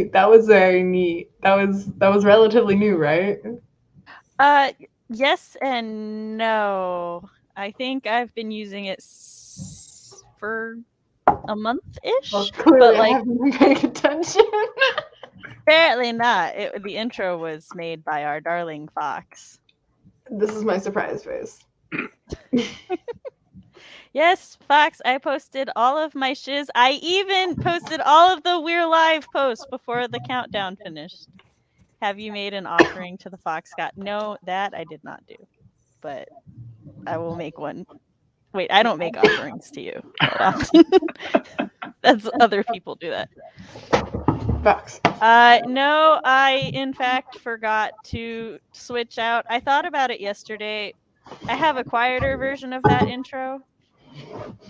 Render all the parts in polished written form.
neat. That was very neat. That was relatively new, right? Yes and no. I think I've been using it for a month-ish, Well, clearly but I like haven't been paying attention. apparently not. The intro was made by our darling Fox. This is my surprise face. Yes, Fox, I posted all of my shiz. I even posted all of the We're Live posts before the countdown finished. Have you made an offering to the Fox God? No, that I did not do. But I will make one. Wait, I don't make offerings to you. Hold on. That's other people do that. Facts. No, I in fact forgot to switch out. I thought about it yesterday. I have a quieter version of that intro,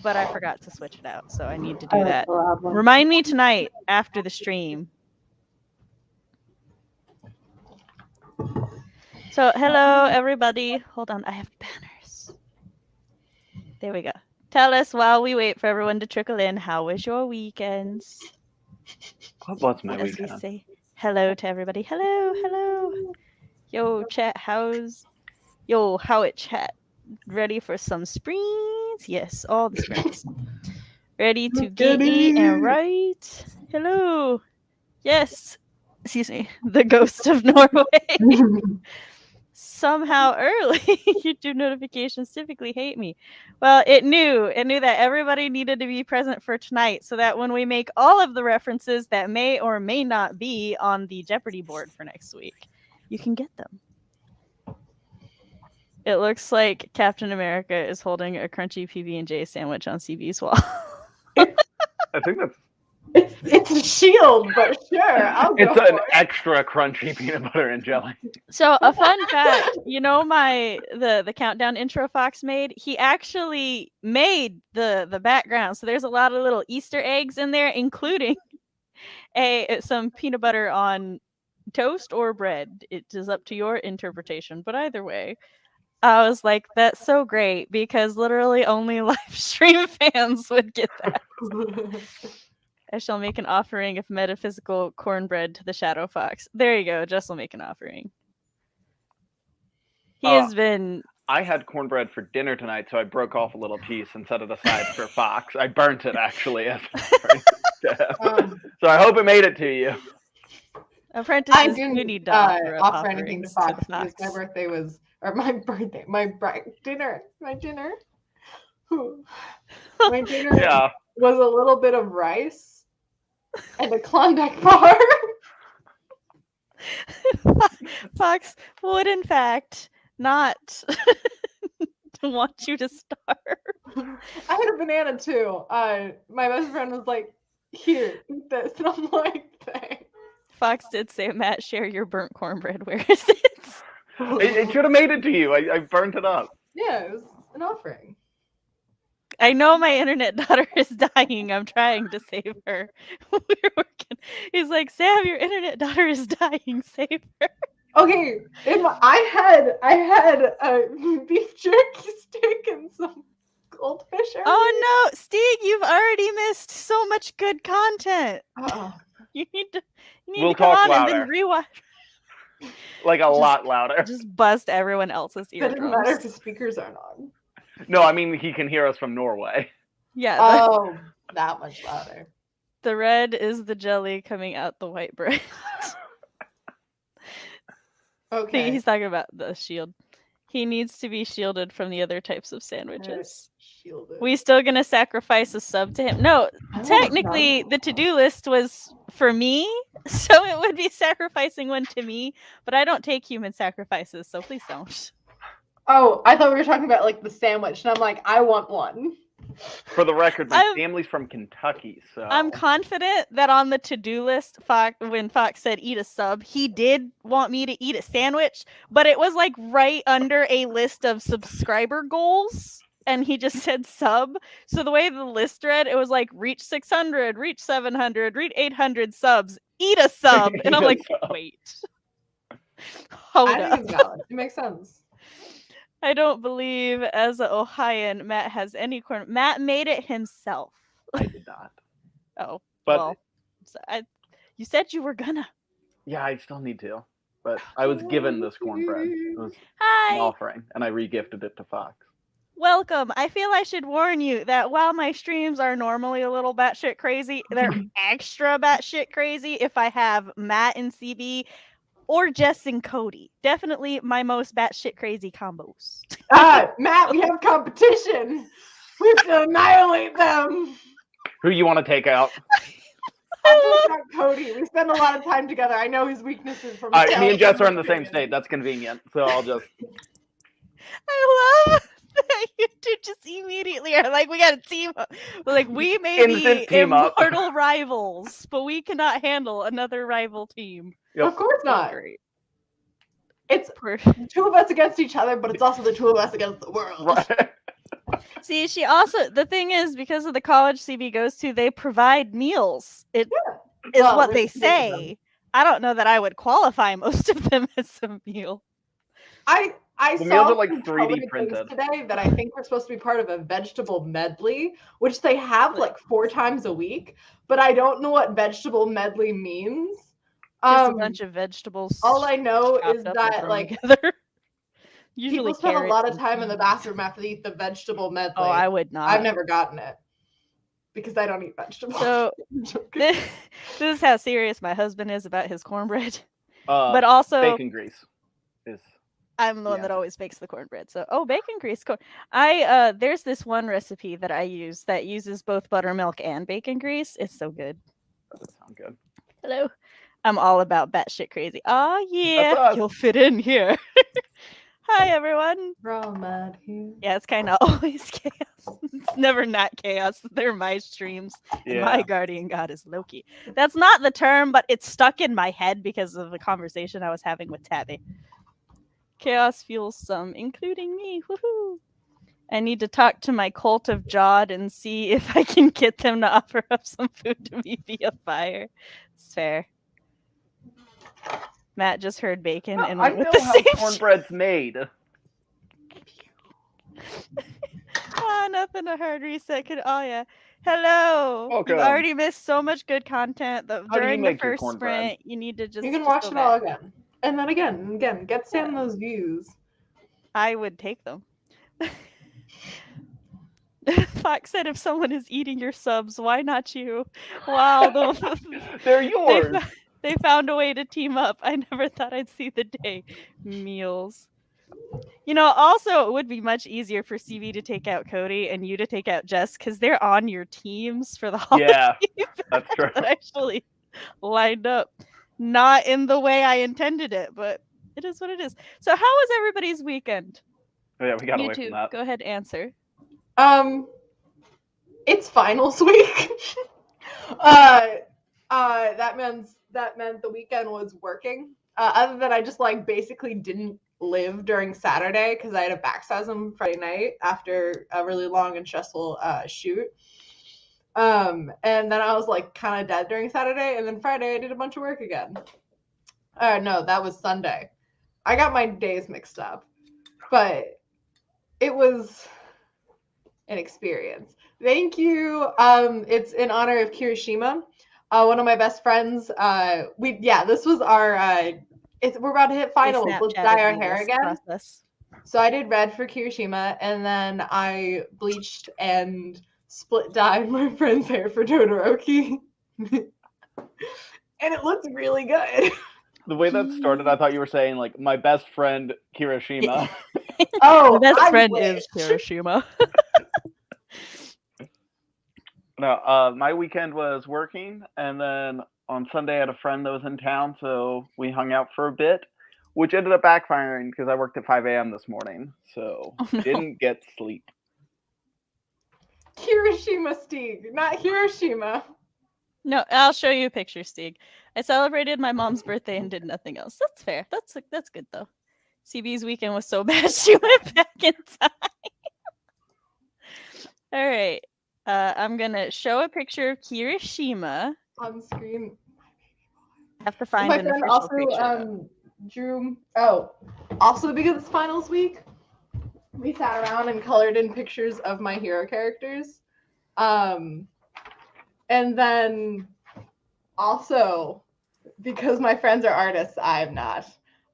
but I forgot to switch it out, so I need to do that. Remind me tonight after the stream. So, hello everybody. Hold on, I have banners. There we go. Tell us while we wait for everyone to trickle in, how was your weekends? What was my As weekend? we say hello to everybody. Hello, hello. Yo, chat, how it chat? Ready for some sprints? Yes, all the sprints. Ready to giddy and write? Hello. Yes. Excuse me. The ghost of Norway. Somehow early. YouTube notifications typically hate me. Well, it knew that everybody needed to be present for tonight so that when we make all of the references that may or may not be on the Jeopardy board for next week, you can get them. It looks like Captain America is holding a crunchy PB&J sandwich on CB's wall. I think that's... It's a shield, but sure, I'll go It's for an it. extra crunchy peanut butter and jelly. So a fun fact, you know, the countdown intro Fox made, he actually made the background. So there's a lot of little Easter eggs in there, including some peanut butter on toast or bread. It is up to your interpretation, but either way, I was like, that's so great because literally only live stream fans would get that. I shall make an offering of metaphysical cornbread to the Shadow Fox. There you go. Jess will make an offering. He has been... I had cornbread for dinner tonight, so I broke off a little piece and set it aside for Fox. I burnt it, actually. So I hope it made it to you. Apprentices do need to offer anything to Fox because my birthday was... Or my dinner. My dinner Yeah. was a little bit of rice and a Klondike bar. Fox would, in fact, not want you to starve. I had a banana too. My best friend was like, "Here, eat this," and I'm like, "Thanks." Fox did say, "Matt, share your burnt cornbread. Where is it?" It should have made it to you. I burnt it up. Yeah, it was an offering. I know my internet daughter is dying. I'm trying to save her. We're working. He's like, "Sam, your internet daughter is dying. Save her." Okay, I had a beef jerky steak and some goldfish. Oh no, Steve, you've already missed so much good content. Uh-oh. You need to We'll come talk on louder. and then rewatch. Like a lot louder. Just bust everyone else's eardrums. It doesn't matter if the speakers aren't on. No, I mean he can hear us from Norway. Yeah. Oh, that much louder. The red is the jelly coming out the white bread. Okay. He's talking about the shield. He needs to be shielded from the other types of sandwiches. Shielded. We still gonna sacrifice a sub to him? No, technically the to-do list was for me, so it would be sacrificing one to me, but I don't take human sacrifices, so please don't. Oh, I thought we were talking about like the sandwich, and I'm like, I want one. For the record, my family's from Kentucky, so I'm confident that on the to-do list, when Fox said eat a sub, he did want me to eat a sandwich, but it was like right under a list of subscriber goals, and he just said sub. So the way the list read, it was like reach 600, reach 700, reach 800 subs, eat a sub, and I'm like, wait, hold up. It makes sense. I don't believe, as an Ohioan, Matt has any corn. Matt made it himself. I did not. Oh, but well, You said you were gonna. Yeah, I still need to. But I was given this cornbread. It was an Hi. offering, and I regifted it to Fox. Welcome. I feel I should warn you that while my streams are normally a little batshit crazy, they're extra batshit crazy if I have Matt and CB or Jess and Cody. Definitely my most batshit crazy combos. Matt, we have competition. We have to annihilate them. Who you want to take out? I'll take out Cody. We spend a lot of time together. I know his weaknesses from. Me and Jess are in the same state. That's convenient. So I'll just. I love that you two just immediately are like, we gotta team up. Like, we may Instant be team up. immortal rivals, but we cannot handle another rival team. Yep. Of course not. Great. It's the two of us against each other, but it's also the two of us against the world. Right. See, she also, the thing is, because of the college CB goes to, they provide meals. It is Well, what they there's say. I don't know that I would qualify most of them as a meal. I The saw meals are like some 3D colored printed. things today that I think were supposed to be part of a vegetable medley, which they have like 4 times a week, but I don't know what vegetable medley means. Just a bunch of vegetables. All I know chopped is up and that thrown like together. Usually people spend a carrots lot of and time in the peas. bathroom after they eat the vegetable medley. Oh, I would not. I've never gotten it because I don't eat vegetables. So this is how serious my husband is about his cornbread. But But also, bacon grease is. I'm the one Yeah. that always bakes the cornbread. So, bacon grease. There's this one recipe that I use that uses both buttermilk and bacon grease. It's so good. That does sound good. Hello. I'm all about batshit crazy. Oh yeah, That's us. you'll fit in here. Hi everyone. We're all mad here. Yeah, it's kind of always chaos. It's never not chaos. They're my streams. And my Yeah. guardian god is Loki. That's not the term, but it's stuck in my head because of the conversation I was having with Tabby. Chaos fuels some, including me. Woohoo! I need to talk to my cult of Jod and see if I can get them to offer up some food to me via fire. It's fair. Matt just heard bacon and I went with know the how same cornbread's made. nothing a hard reset could. Oh yeah. Hello. Welcome. You've already missed so much good content. do you During the make your first cornbread? sprint, you need to just. You can just watch go it all back. again. And then again and again. Get Sam those views. I would take them. Fox said, "If someone is eating your subs, why not you?" Wow, They're yours. They found a way to team up. I never thought I'd see the day. Meals. You know, also, it would be much easier for CB to take out Cody and you to take out Jess because they're on your teams for the holiday. Yeah, that's true. That actually lined up. Not in the way I intended it, but it is what it is. So how was everybody's weekend? Oh, yeah, we got You away two, from that. go ahead, answer. It's finals week. That meant the weekend was working. Other than I just like basically didn't live during Saturday because I had a back spasm Friday night after a really long and stressful shoot. And then I was like kind of dead during Saturday, and then Friday I did a bunch of work again. No, that was Sunday. I got my days mixed up, but it was an experience. Thank you. It's in honor of Kirishima, one of my best friends. This was our. We're about to hit finals. Let's dye our hair again. Process. So I did red for Kirishima, and then I bleached and split dyed my friend's hair for Todoroki, and it looks really good. The way that started, I thought you were saying like my best friend Kirishima. Oh, My best I friend wish. is Hiroshima. No, my weekend was working, and then on Sunday I had a friend that was in town, so we hung out for a bit, which ended up backfiring because I worked at 5 a.m. this morning, so Oh, no. didn't get sleep. Kirishima Stieg, not Hiroshima. No, I'll show you a picture, Stieg. I celebrated my mom's birthday and did nothing else. That's fair. That's good though. CB's weekend was so bad she went back in time. All right. I'm gonna show a picture of Kirishima. On screen. I have to find My an friend official also picture. drew. Also because it's finals week, we sat around and colored in pictures of my hero characters. And then also because my friends are artists, I'm not.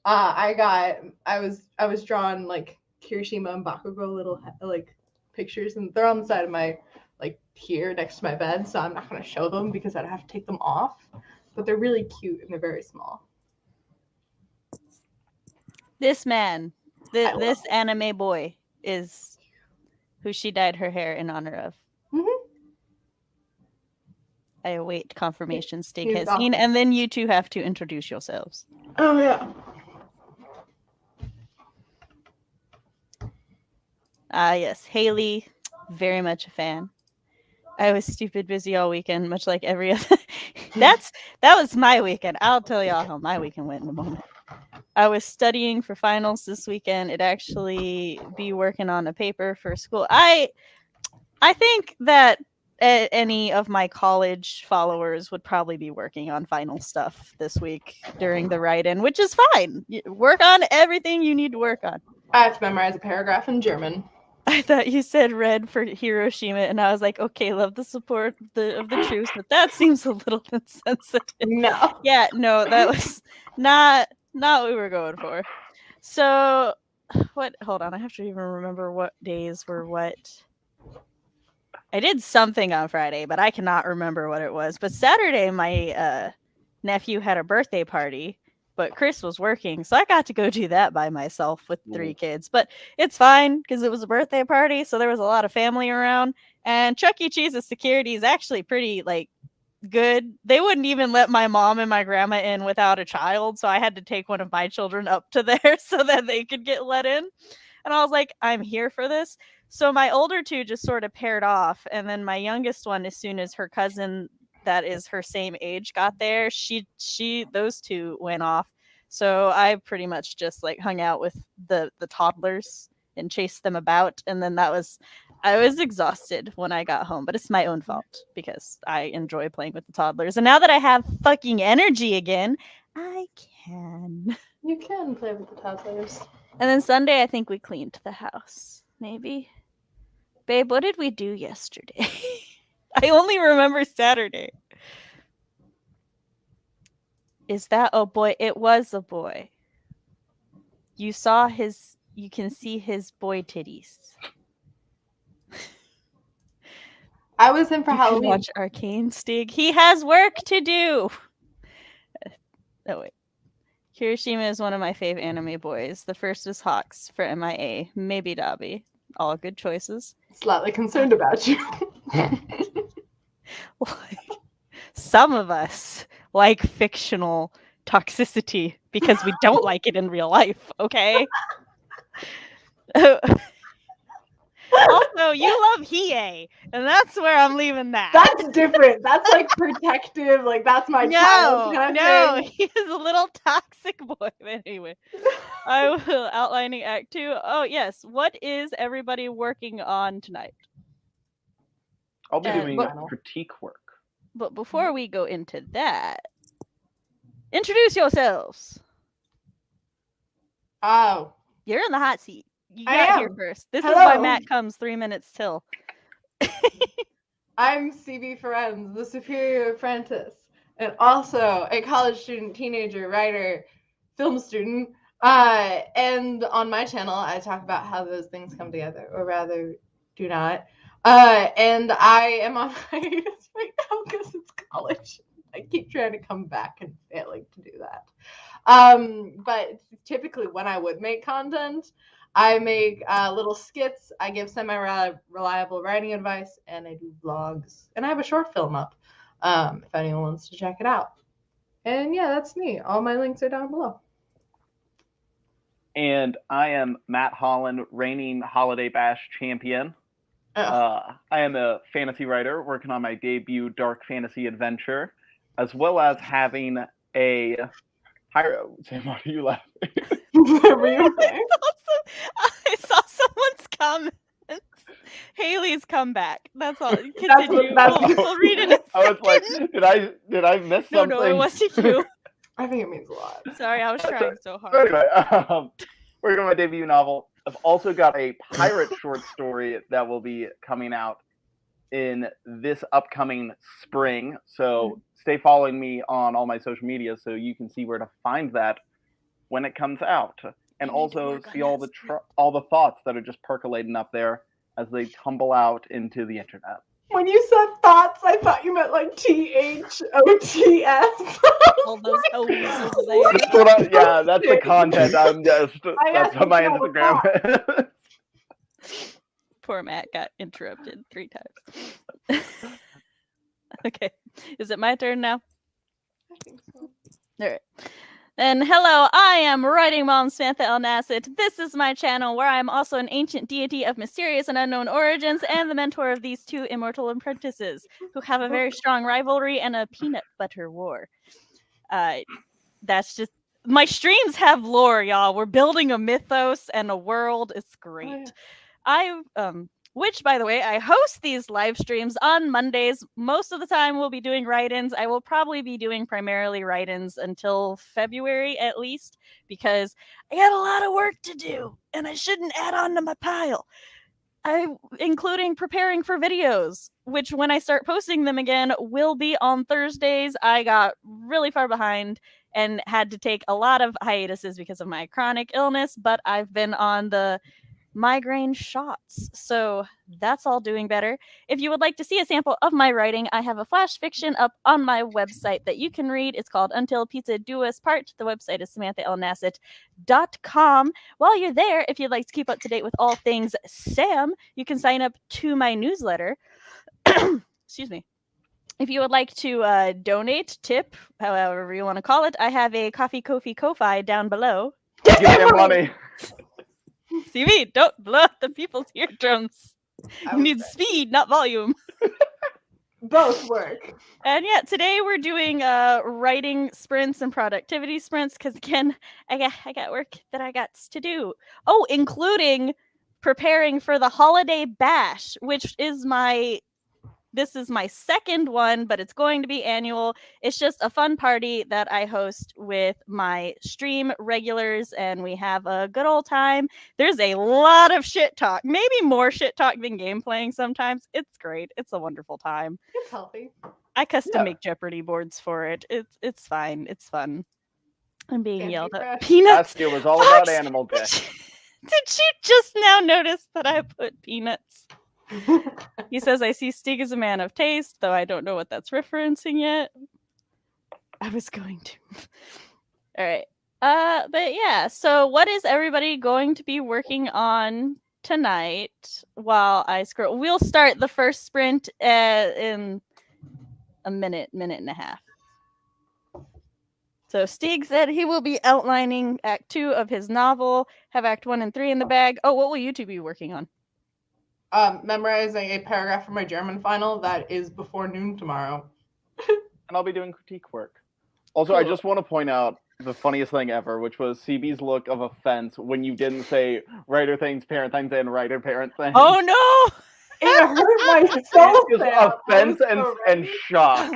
I was drawing like Kirishima and Bakugo little like pictures, and they're on the side of my like here next to my bed, so I'm not gonna show them because I'd have to take them off. But they're really cute and they're very small. This man, this anime boy, is who she dyed her hair in honor of. Mm-hmm. I await confirmation, Stig He's has awesome. seen, and then you two have to introduce yourselves. Oh yeah. Yes, Haley, very much a fan. I was stupid busy all weekend, much like every other. That was my weekend. I'll tell y'all how my weekend went in a moment. I was studying for finals this weekend. It'd actually be working on a paper for school. I think that any of my college followers would probably be working on final stuff this week during the write-in, which is fine. Work on everything you need to work on. I have to memorize a paragraph in German. I thought you said red for Hiroshima, and I was like, okay, love the support of the troops, but that seems a little insensitive. No. Yeah, no, that was not what we were going for. So, what? Hold on, I have to even remember what days were what. I did something on Friday, but I cannot remember what it was. But Saturday, my nephew had a birthday party, but Chris was working, so I got to go do that by myself with 3 kids. But it's fine because it was a birthday party, so there was a lot of family around. And Chuck E. Cheese's security is actually pretty good. They wouldn't even let my mom and my grandma in without a child, so I had to take one of my children up to there so that they could get let in. And I was like, I'm here for this. So my older 2 just sort of paired off, and then my youngest one, as soon as her cousin that is her same age got there, those 2 went off. So I pretty much just hung out with the toddlers and chased them about, and then I was exhausted when I got home, but it's my own fault because I enjoy playing with the toddlers. And now that I have fucking energy again, I can. You can play with the toddlers. And then Sunday, I think we cleaned the house. Maybe. Babe, what did we do yesterday? I only remember Saturday. Is that a boy? It was a boy. You can see his boy titties. I was in for You Halloween. can watch Arcane, Stig. He has work to do. Oh, wait. Kirishima is one of my fave anime boys. The first is Hawks for MIA. Maybe Dabi. All good choices. Slightly concerned about you. Some of us like fictional toxicity because we don't like it in real life, okay? Also, you love Hiei, and that's where I'm leaving that. That's different. That's protective. That's my child. No, he is a little toxic boy. Anyway, I will outlining Act 2. Oh, yes. What is everybody working on tonight? I'll be doing critique work. But before we go into that, introduce yourselves. Oh. You're in the hot seat. You I got am. here first. This Hello. is why Matt comes 3 minutes till. I'm C.B. Ferrenz, the superior apprentice, and also a college student, teenager, writer, film student. And on my channel, I talk about how those things come together, or rather, do not. And I am on hiatus right now because it's college. I keep trying to come back and failing to do that. But typically when I would make content, I make little skits, I give semi-reliable writing advice, and I do vlogs. And I have a short film up if anyone wants to check it out. And yeah, that's me. All my links are down below. And I am Matt Hollon, reigning Holiday Bash champion. I am a fantasy writer working on my debut dark fantasy adventure, as well as having a Sam, why are you laughing? I saw someone's comment. Haley's comeback. That's all. Continue. We'll read it. I was like, did I miss something? No, it wasn't you. I think it means a lot. Sorry, I was trying so hard. Anyway, working on my debut novel. I've also got a pirate short story that will be coming out in this upcoming spring. So stay following me on all my social media so you can see where to find that when it comes out, and also see all the thoughts that are just percolating up there as they tumble out into the internet. When you said thoughts, I thought you meant like THOTS. All those O's over there. That's what that's the content. That's on my Instagram. Poor Matt got interrupted 3 times. Okay, is it my turn now? I think so. All right. And hello, I am Writing Mom Samantha L. Nasset. This is my channel where I am also an ancient deity of mysterious and unknown origins and the mentor of these 2 immortal apprentices who have a very strong rivalry and a peanut butter war. That's just, my streams have lore, y'all. We're building a mythos and a world. It's great. Which, by the way, I host these live streams on Mondays. Most of the time we'll be doing write-ins. I will probably be doing primarily write-ins until February at least, because I got a lot of work to do and I shouldn't add on to my pile. Including preparing for videos, which when I start posting them again will be on Thursdays. I got really far behind and had to take a lot of hiatuses because of my chronic illness, but I've been on the migraine shots, so that's all doing better. If you would like to see a sample of my writing, I have a flash fiction up on my website that you can read. It's called Until Pizza Do Us Part. The website is samanthaalnasset.com. While you're there, if you'd like to keep up to date with all things Sam, you can sign up to my newsletter. Excuse me. If you would like to donate, tip, however you want to call it, I have a Ko-fi down below. Give them money. CB, don't blow up the people's eardrums. You need speed, not volume. Both work. And yeah, today we're doing writing sprints and productivity sprints because again, I got work that I got to do. Oh, including preparing for the holiday bash, which is this is my second one, but it's going to be annual. It's just a fun party that I host with my stream regulars, and we have a good old time. There's a lot of shit talk, maybe more shit talk than game playing sometimes. It's great. It's a wonderful time. It's healthy. I custom make Jeopardy boards for it. It's fine. It's fun. I'm being yelled at. Peanuts. It was all about animal dick. Did you just now notice that I put peanuts? He says, I see Stig is a man of taste, though I don't know what that's referencing yet. I was going to. All right. But yeah, so what is everybody going to be working on tonight while I scroll? We'll start the first sprint in a minute and a half. So Stig said he will be outlining Act 2 of his novel, have Act 1 and 3 in the bag. Oh, what will you 2 be working on? Memorizing a paragraph for my German final that is before noon tomorrow. And I'll be doing critique work. Also, cool. I just want to point out the funniest thing ever, which was CB's look of offense when you didn't say writer things, parent things, and writer parent things. Oh no! It hurt my soul. Offense and shock.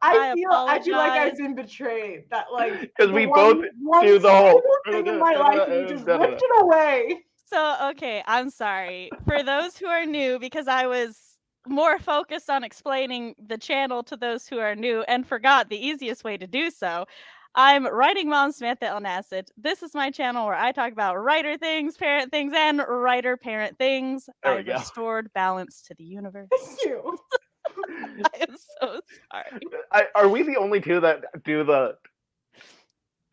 I feel like I've been betrayed. That because we both do the whole thing in my life and you just ripped it away. So, okay, I'm sorry. For those who are new, because I was more focused on explaining the channel to those who are new and forgot the easiest way to do so, I'm Writing Mom Samantha L. Nasset. This is my channel where I talk about writer things, parent things, and writer-parent things. I've restored balance to the universe. Thank you. I am so sorry. Are we the only 2 that do the...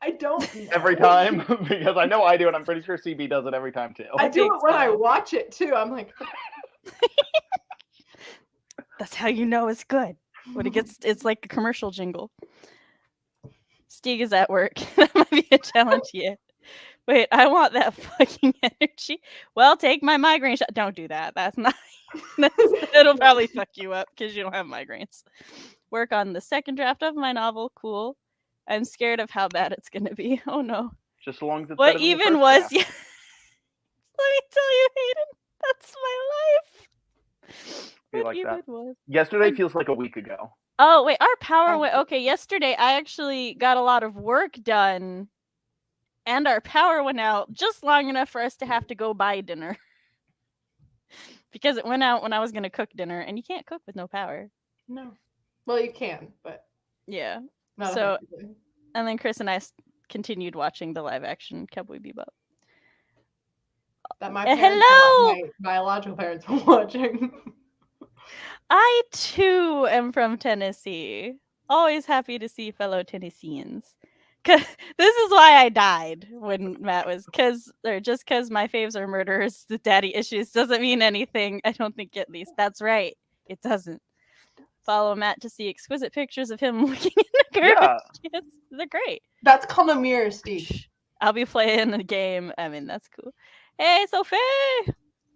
I don't every time because I know I do, and I'm pretty sure CB does it every time too. I do it when I watch it too. I'm like, that's how you know it's good. When it's like a commercial jingle. Stig is at work. That might be a challenge. Yeah. Wait, I want that fucking energy. Well, take my migraine shot. Don't do that. That's not. It'll probably fuck you up because you don't have migraines. Work on the second draft of my novel. Cool. I'm scared of how bad it's going to be. Oh, no. Just as long as it's what even was... Yeah. Let me tell you, Hayden, that's my life. What like that. Was. Yesterday feels like a week ago. Oh, wait. Our power went... Okay, yesterday I actually got a lot of work done, and our power went out just long enough for us to have to go buy dinner. because it went out when I was gonna cook dinner, and you can't cook with no power. No. Well, you can, but Yeah. not So, effectively. and then Chris and I continued watching the live action Cowboy Bebop. That my parents, hello! my biological parents were watching. I too am from Tennessee. Always happy to see fellow Tennesseans. Cause this is why I died when Matt was just because my faves are murderers, the daddy issues doesn't mean anything. I don't think, at least. That's right. It doesn't. Follow Matt to see exquisite pictures of him looking in the garbage cans. They're great. That's called a mirror, Steve. I'll be playing a game. I mean, that's cool. Hey, Sophie!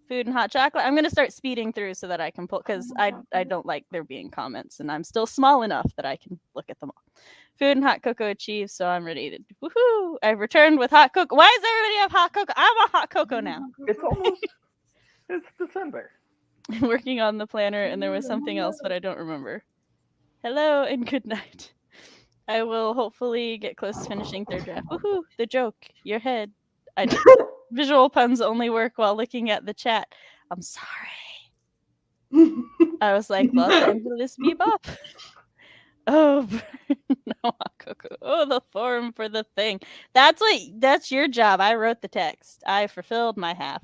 Food and hot chocolate. I'm gonna start speeding through so that I can pull, because I don't like there being comments, and I'm still small enough that I can look at them all. Food and hot cocoa achieved, so I'm ready to woohoo! I've returned with hot cocoa. Why does everybody have hot cocoa? I'm a hot cocoa now. It's December. Working on the planner, and there was something else, but I don't remember. Hello and good night. I will hopefully get close to finishing third draft. Woohoo! The joke. Your head. Visual puns only work while looking at the chat. I'm sorry. I was like, Los Angeles Bebop. Oh, no, Coco. Oh, the form for the thing. That's your job. I wrote the text. I fulfilled my half.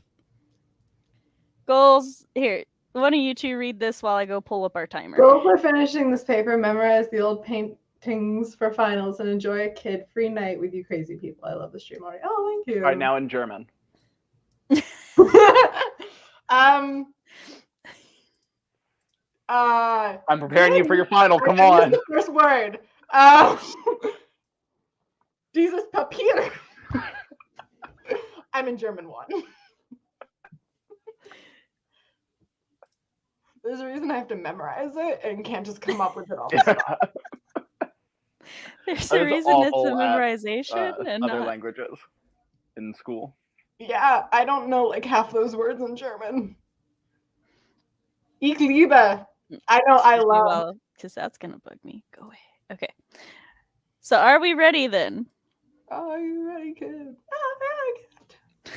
Goals. Here, one of you two read this while I go pull up our timer. Go for finishing this paper, memorize the old paintings for finals, and enjoy a kid-free night with you crazy people. I love the stream already. Oh, thank you. Right now in German. I'm preparing you for your final. Come on. The first word. Jesus Papier. I'm in German 1. There's a reason I have to memorize it and can't just come up with it all the time. There's a reason it's a memorization and other not languages in school. Yeah, I don't know like half those words in German. Ich liebe. I know, I love. Because that's gonna bug me. Go away. Okay. So are we ready then? Are you ready, kid? Oh, kid.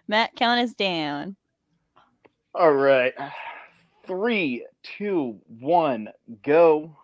Matt, count us down. All right. 3, 2, 1, go.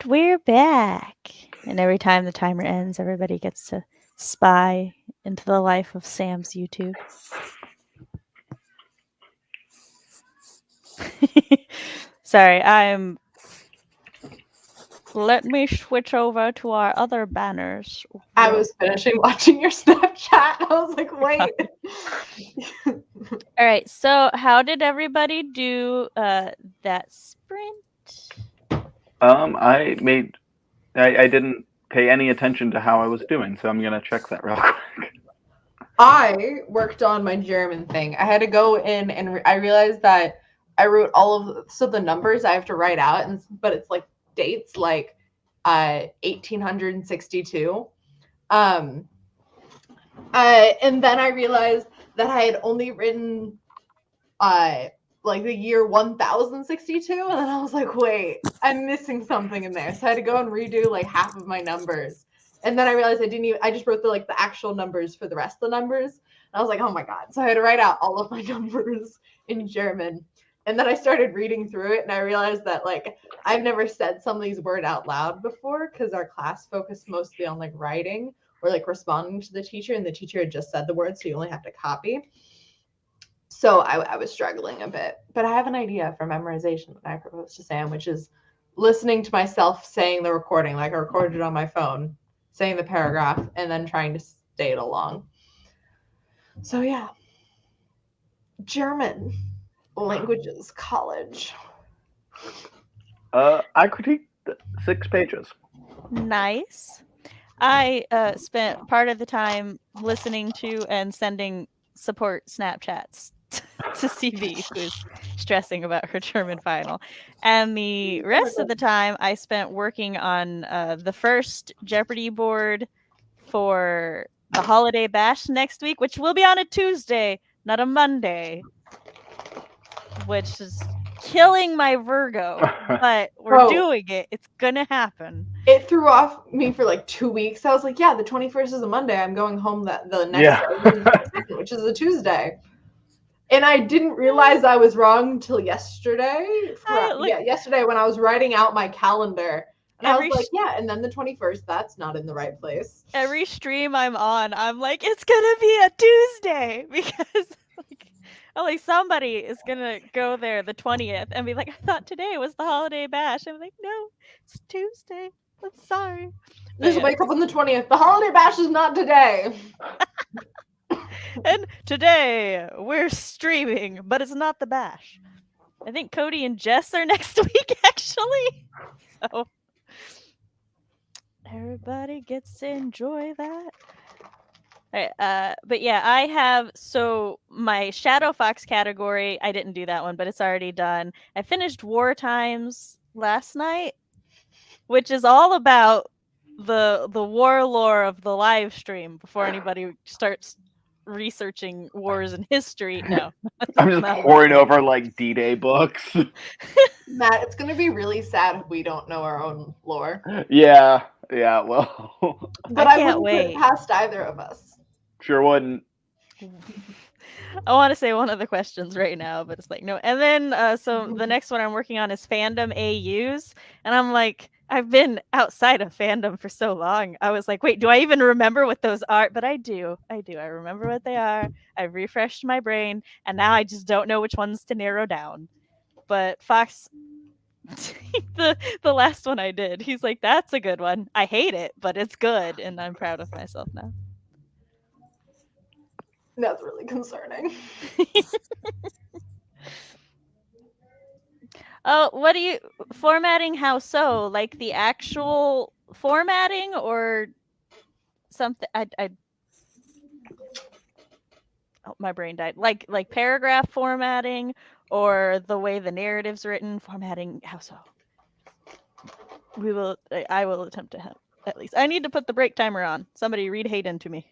And we're back. And every time the timer ends, everybody gets to spy into the life of Sam's YouTube. Sorry, let me switch over to our other banners. I was finishing watching your Snapchat. I was like, wait. All right, so how did everybody do that sprint? I didn't pay any attention to how I was doing, so I'm gonna check that real quick. I worked on my German thing. I had to go in and I realized that I wrote the numbers I have to write out, but it's like dates like 1862. And then I realized that I had only written like the year 1062, and then I was like, wait, I'm missing something in there. So I had to go and redo like half of my numbers. And then I realized I just wrote the actual numbers for the rest of the numbers. And I was like, oh my God. So I had to write out all of my numbers in German. And then I started reading through it and I realized that like I've never said some of these words out loud before because our class focused mostly on like writing or like responding to the teacher, and the teacher had just said the words, so you only have to copy. So I was struggling a bit, but I have an idea for memorization that I proposed to Sam, which is listening to myself saying the recording, like I recorded it on my phone, saying the paragraph, and then trying to say it along. So yeah, German languages college. I critiqued 6 pages. Nice. I spent part of the time listening to and sending support Snapchats to CB, who's stressing about her German final. And the rest of the time I spent working on the first Jeopardy board for the holiday bash next week, which will be on a Tuesday, not a Monday, which is killing my Virgo, but we're doing it. It's gonna happen. It threw off me for like 2 weeks. I was like, yeah, the 21st is a Monday. I'm going home the next day, which is a Tuesday. And I didn't realize I was wrong until yesterday. Yesterday when I was writing out my calendar. And I was like, yeah, and then the 21st, that's not in the right place. Every stream I'm on, I'm like, it's gonna be a Tuesday because like somebody is gonna go there the 20th and be like, I thought today was the holiday bash. I'm like, no, it's Tuesday. I'm sorry. Just wake up on the 20th. The holiday bash is not today. And today we're streaming, but it's not the bash. I think Cody and Jess are next week, actually. So everybody gets to enjoy that. All right, but yeah, I have my Shadow Fox category. I didn't do that one, but it's already done. I finished War Times last night, which is all about the war lore of the live stream before anybody starts researching wars in history. No. I'm just pouring over like D-Day books. Matt, it's gonna be really sad if we don't know our own lore. Yeah, well. But I wouldn't put it past either of us. Sure wouldn't. I want to say one of the questions right now, but it's like, no. And then, so the next one I'm working on is fandom AUs. And I'm like, I've been outside of fandom for so long. I was like, wait, do I even remember what those are? But I do. I remember what they are. I've refreshed my brain. And now I just don't know which ones to narrow down. But Fox, the last one I did, he's like, that's a good one. I hate it, but it's good. And I'm proud of myself now. That's really concerning. Oh, what do you formatting? How so? Like the actual formatting or something? Oh, my brain died. Like paragraph formatting or the way the narrative's written. Formatting. How so? I will attempt to have at least. I need to put the break timer on. Somebody read Hayden to me.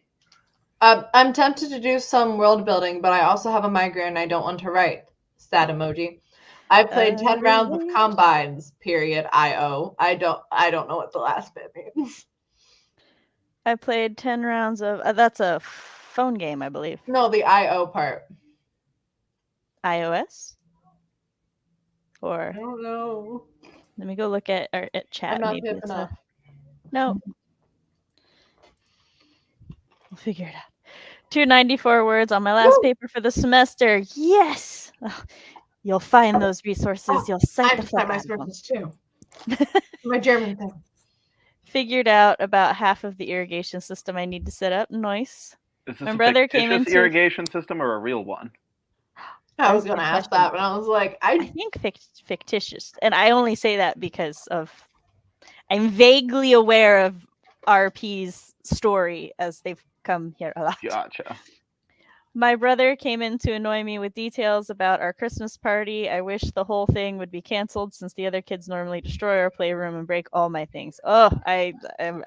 I'm tempted to do some world building, but I also have a migraine. I don't want to write. Sad emoji. I played 10 rounds of combines. .io. I don't know what the last bit means. I played 10 rounds of. That's a phone game, I believe. No, the IO part. iOS. Or I don't know. Let me go look at chat. I'm not Maybe hip it's enough. No. We'll figure it out. 294 words on my last Woo! paper for the semester. Yes! Oh, you'll find those resources. Oh, You'll cite I the have to find fuck my out of them. sources too. My German thing. Figured out about half of the irrigation system I need to set up. Nice. Is this My a brother came fictitious into irrigation system or a real one? I was That's a gonna good ask question. that, but I was like, I think fictitious, and I only say that because of I'm vaguely aware of RP's story as they've come here a lot. Gotcha. My brother came in to annoy me with details about our Christmas party. I wish the whole thing would be canceled since the other kids normally destroy our playroom and break all my things. Oh, I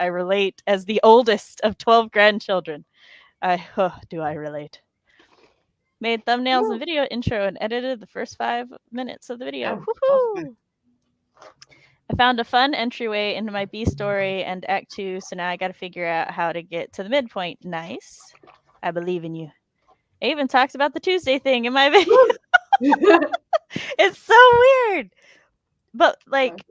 relate as the oldest of 12 grandchildren. Do I relate? Made thumbnails and video intro and edited the first 5 minutes of the video. Woohoo! I found a fun entryway into my B story and Act 2, so now I gotta figure out how to get to the midpoint. Nice. I believe in you. I even talked about the Tuesday thing in my video. It's so weird. But, like,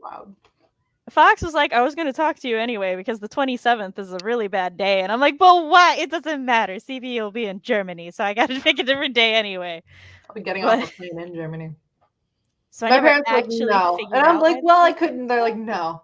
Fox was like, I was going to talk to you anyway because the 27th is a really bad day. And I'm like, but what? It doesn't matter. CB will be in Germany, so I got to pick a different day anyway. I'll be getting off a plane in Germany. So I my never parents actually were like, no. figured And I'm out like, well, I couldn't. They're like, no.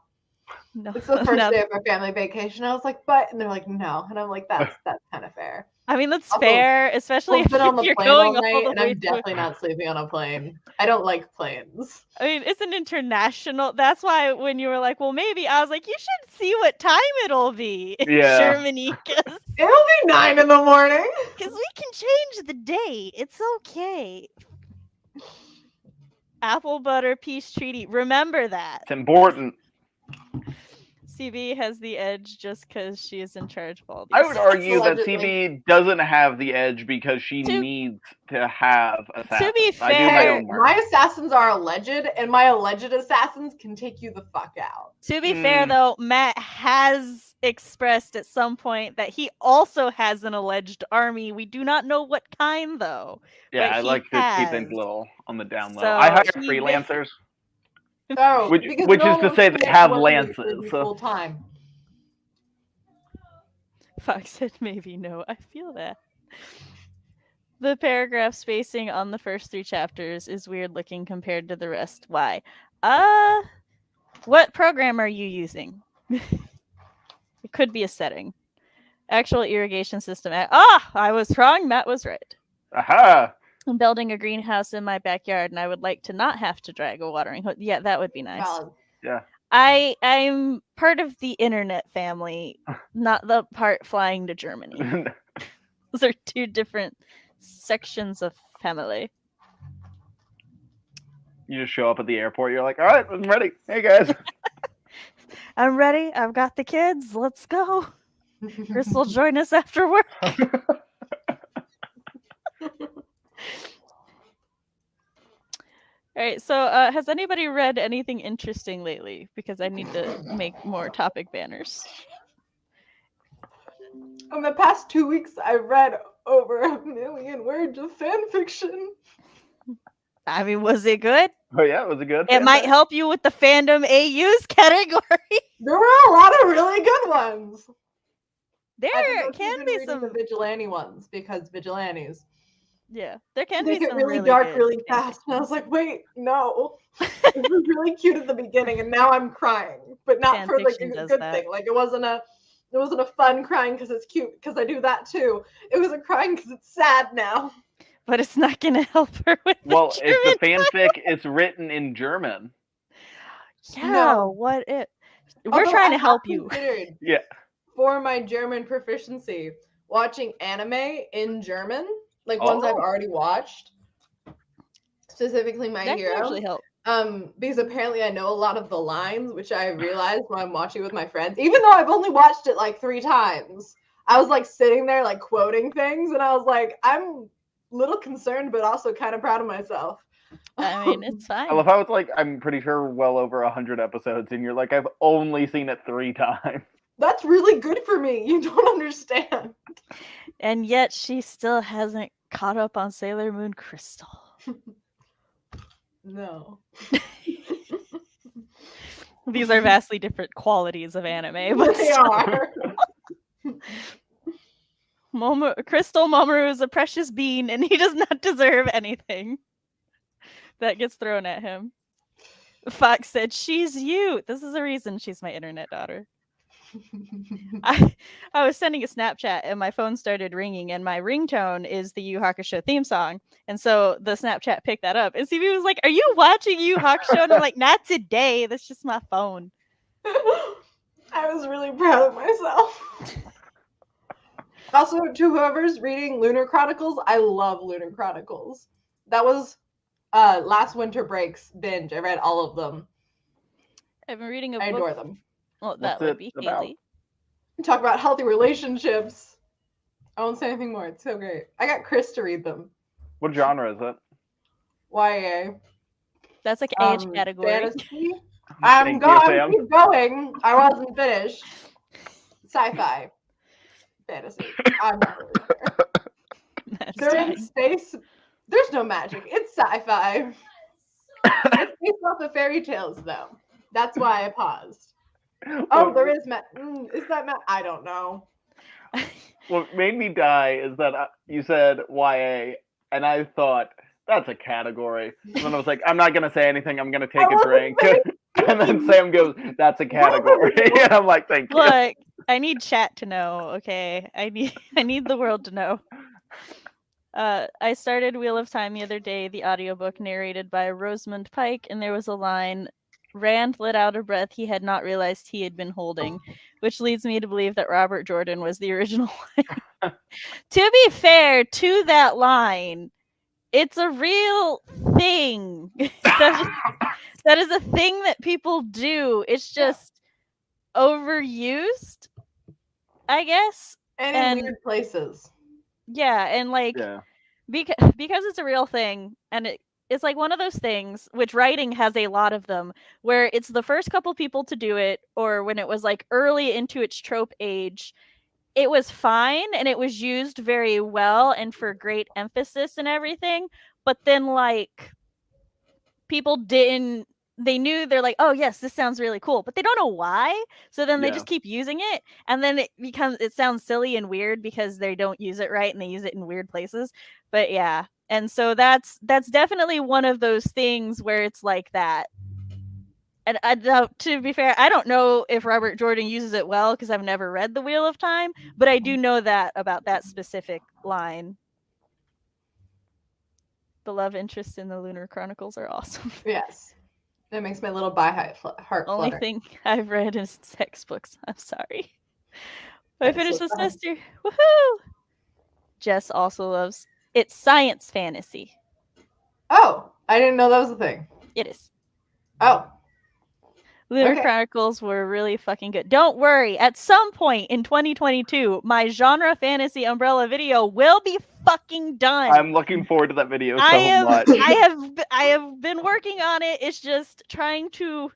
No. It's the first day of our family vacation. I was like, but, and they're like, no. And I'm like, that's kind of fair. I mean, that's fair, especially if been on the you're plane going all night, all the and way I'm definitely through. not sleeping on a plane. I don't like planes. I mean, it's an international. That's why when you were like, well, maybe, I was like, you should see what time it'll be in Germany. It'll be 9 in the morning. Because we can change the date. It's okay. Apple butter peace treaty. Remember that. It's important. CB has the edge just because she is in charge of all these. I would argue that Allegedly. CB doesn't have the edge because she needs to have assassins. To be I do my fair, own work. My assassins are alleged, and my alleged assassins can take you the fuck out. To be fair, though, Matt has expressed at some point that he also has an alleged army. We do not know what kind, though. Yeah, but I he like to keep has. things a little on the down low. So I hire he freelancers. Oh, which because is no to one say wants they make have work lances. for full time. Fox said maybe no. I feel that. The paragraph spacing on the first 3 chapters is weird looking compared to the rest. Why? What program are you using? It could be a setting. Actual irrigation system. I was wrong. Matt was right. Aha! I'm building a greenhouse in my backyard, and I would like to not have to drag a watering hose. Yeah, that would be nice. Valid. Yeah. I'm part of the internet family, not the part flying to Germany. Those are 2 different sections of family. You just show up at the airport. You're like, all right, I'm ready. Hey, guys. I'm ready. I've got the kids. Let's go. Chris will join us after work. All right, so has anybody read anything interesting lately? Because I need to make more topic banners. In the past 2 weeks, I've read over 1 million words of fan fiction. I mean, was it good? Oh, yeah, was it good? It might help you with the fandom AUs category. There were a lot of really good ones. There can be some the vigilante ones because vigilantes. Yeah, there can they be get some really dark good really fast, and I was like, "Wait, no!" It was really cute at the beginning, and now I'm crying, but not for like a good thing. Like it wasn't a fun crying because it's cute because I do that too. It was a crying because it's sad now. But it's not gonna help her with. Well, if the fanfic is written in German. Yeah, no. What it? We're trying to help you. Yeah. For my German proficiency, watching anime in German. Like ones I've already watched, specifically My Hero. That actually help. Because apparently I know a lot of the lines, which I realized when I'm watching with my friends. Even though I've only watched it like 3 times, I was like sitting there like quoting things, and I was like, I'm a little concerned, but also kind of proud of myself. I mean, it's fine. I love how it's like I'm pretty sure well over 100 episodes, and you're like, I've only seen it 3 times. That's really good for me. You don't understand. And yet she still hasn't caught up on Sailor Moon Crystal. No. These are vastly different qualities of anime, but They are. Crystal Mamoru is a precious being, and he does not deserve anything that gets thrown at him. Fox said, "She's you." This is the reason she's my internet daughter. I was sending a Snapchat and my phone started ringing, and my ringtone is the Yu Hakusho theme song. And so the Snapchat picked that up. And CB was like, "Are you watching Yu Hakusho?" And I'm like, "Not today. That's just my phone." I was really proud of myself. Also, to whoever's reading Lunar Chronicles, I love Lunar Chronicles. That was last winter break's binge. I read all of them. I've been reading a I book. adore them. Well, that would be Haley. Talk about healthy relationships. I won't say anything more. It's so great. I got Chris to read them. What genre is it? YA. That's like age category. Fantasy. I'm keep going. I wasn't finished. Sci-fi. Fantasy. I'm not really sure. They're in space. There's no magic. It's sci-fi. It's based off of fairy tales, though. That's why I paused. Oh, there is Matt. Is that Matt? I don't know. What made me die is that you said YA, and I thought, that's a category. And then I was like, I'm not going to say anything. I'm going to take a drink. And then Sam goes, that's a category. And I'm like, thank you. Look, I need chat to know, okay? I need the world to know. I started Wheel of Time the other day, the audiobook narrated by Rosamund Pike, and there was a line, Rand let out a breath he had not realized he had been holding, which leads me to believe that Robert Jordan was the original one. To be fair to that line, it's a real thing. That is a thing that people do. It's just overused, I guess. And in weird places. Yeah, and like because it's a real thing, and it's like one of those things which writing has a lot of them where it's the first couple people to do it, or when it was like early into its trope age, it was fine and it was used very well and for great emphasis and everything. But then like people didn't. They knew, they're like, oh yes, this sounds really cool, but they don't know why. So then they just keep using it, and then it sounds silly and weird because they don't use it right and they use it in weird places. But yeah, and so that's definitely one of those things where it's like that. And to be fair, I don't know if Robert Jordan uses it well because I've never read The Wheel of Time, but I do know that about that specific line. The love interests in the Lunar Chronicles are awesome. Yes. That makes my little heart flutter. Only thing I've read is textbooks. I'm sorry. I finished the semester. Woohoo! Jess also loves it's science fantasy. Oh, I didn't know that was a thing. It is. Oh. Lunar Chronicles were really fucking good. Don't worry. At some point in 2022, my genre fantasy umbrella video will be fucking done. I'm looking forward to that video much. I have been working on it. It's just trying to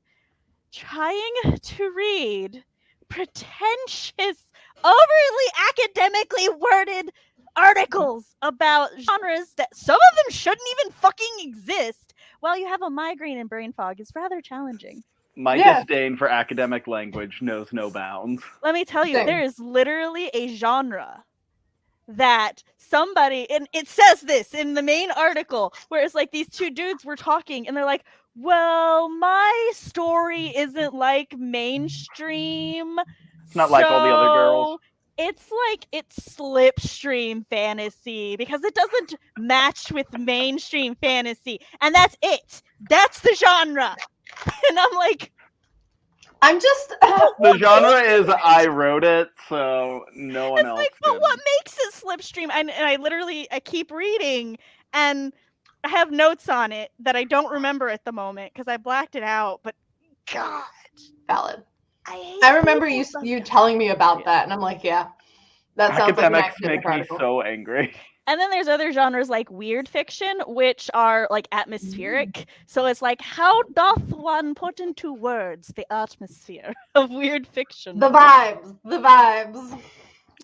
read pretentious, overly academically worded articles about genres that some of them shouldn't even fucking exist while you have a migraine and brain fog is rather challenging. My disdain for academic language knows no bounds. Let me tell you, there is literally a genre that somebody, and it says this in the main article, where it's like these two dudes were talking, and they're like, well, my story isn't like mainstream. It's not like all the other girls. It's slipstream fantasy because it doesn't match with mainstream fantasy. And that's it. That's the genre. And I'm like, the genre is I wrote it, so no one else. Like, but what makes it slipstream? And I keep reading, and I have notes on it that I don't remember at the moment because I blacked it out. But God, valid. I remember you telling me about that, and I'm like, yeah, that sounds like an academic article. Me so angry. And then there's other genres like weird fiction, which are like atmospheric. So it's like, how doth one put into words the atmosphere of weird fiction? The vibes.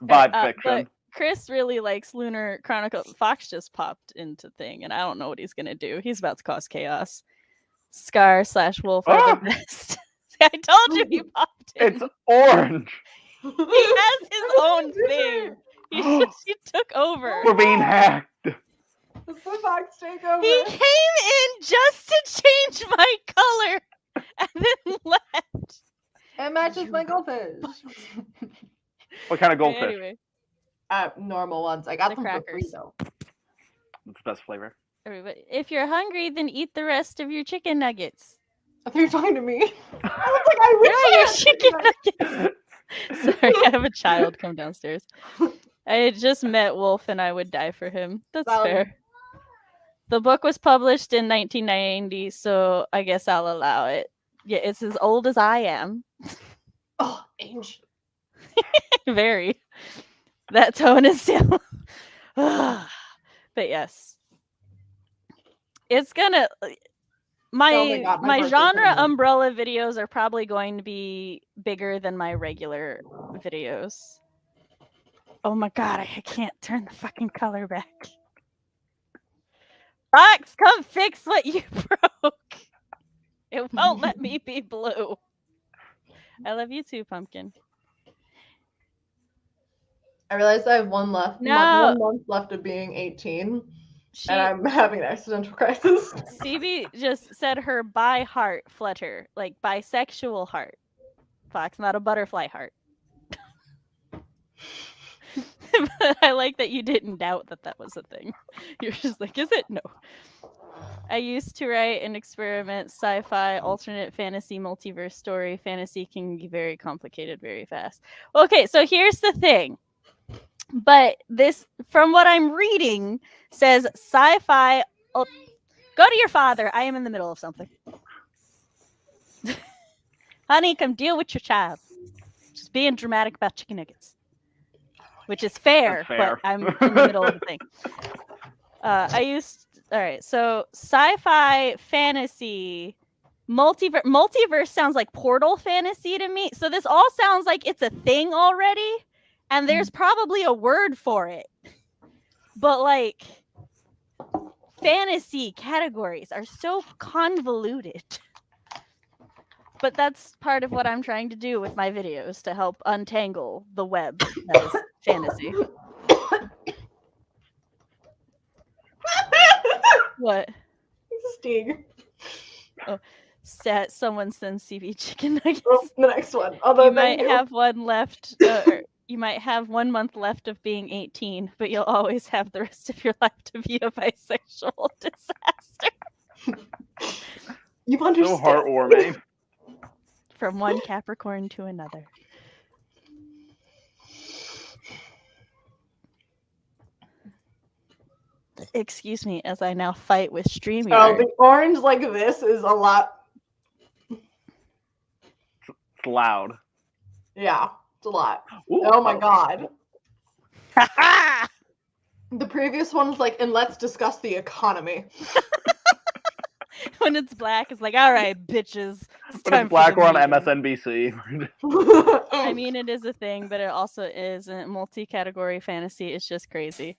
Vibe fiction. But Chris really likes Lunar Chronicle. Fox just popped into thing, and I don't know what he's going to do. He's about to cause chaos. Scar/Wolf are the best. I told you he popped in. It's orange. He has his own thing. He took over. We're being hacked. It's the Fox takeover. He came in just to change my color and then left. It matches my goldfish. What kind of goldfish? Anyway, Normal ones. I got The them for free crackers. though. It's the best flavor. everybody, if you're hungry, then eat the rest of your chicken nuggets. I think you're talking to me. I was like, I wish I Yeah, your had chicken nuggets. Sorry, I have a child come downstairs. I had just met Wolf and I would die for him. That's Valid. fair. The book was published in 1990, so I guess I'll allow it. Yeah, it's as old as I am. Oh, ancient. Very. That tone is still. But yes. It's gonna. My God, my my birthday's genre coming up. umbrella videos are probably going to be bigger than my regular videos. Oh my god, I can't turn the fucking color back. Fox, come fix what you broke. It won't let me be blue. I love you too, Pumpkin. I realized I have one left. No. 1 month left of being 18, and I'm having an existential crisis. CB just said her bi heart flutter, like bisexual heart. Fox, not a butterfly heart. But I like that you didn't doubt that was a thing. You're just like, is it? No. I used to write and experiment sci-fi, alternate fantasy, multiverse story. Fantasy can be very complicated very fast. Okay, so here's the thing. But this, from what I'm reading, says sci-fi. Go to your father. I am in the middle of something. Honey, come deal with your child. Just being dramatic about chicken nuggets. Which is fair, but I'm in the middle of the thing. All right, so sci-fi, fantasy, multiverse sounds like Portal fantasy to me. So this all sounds like it's a thing already, and there's probably a word for it. But like, fantasy categories are so convoluted. But that's part of what I'm trying to do with my videos, to help untangle the web that is fantasy. What? Sting. Oh, someone sends CB chicken nuggets. Oh, the next one. Although You might have one left. Or you might have 1 month left of being 18, but you'll always have the rest of your life to be a bisexual disaster. You understand. So heartwarming. From one Capricorn to another. Excuse me, as I now fight with StreamYard. Oh, the orange like this is a lot. It's loud. Yeah, it's a lot. Ooh, Oh my god. The previous one was like, and let's discuss the economy. When it's black, it's like, all right, bitches. When it's black, we're on MSNBC. I mean, it is a thing, but it also is a multi-category fantasy. It's just crazy.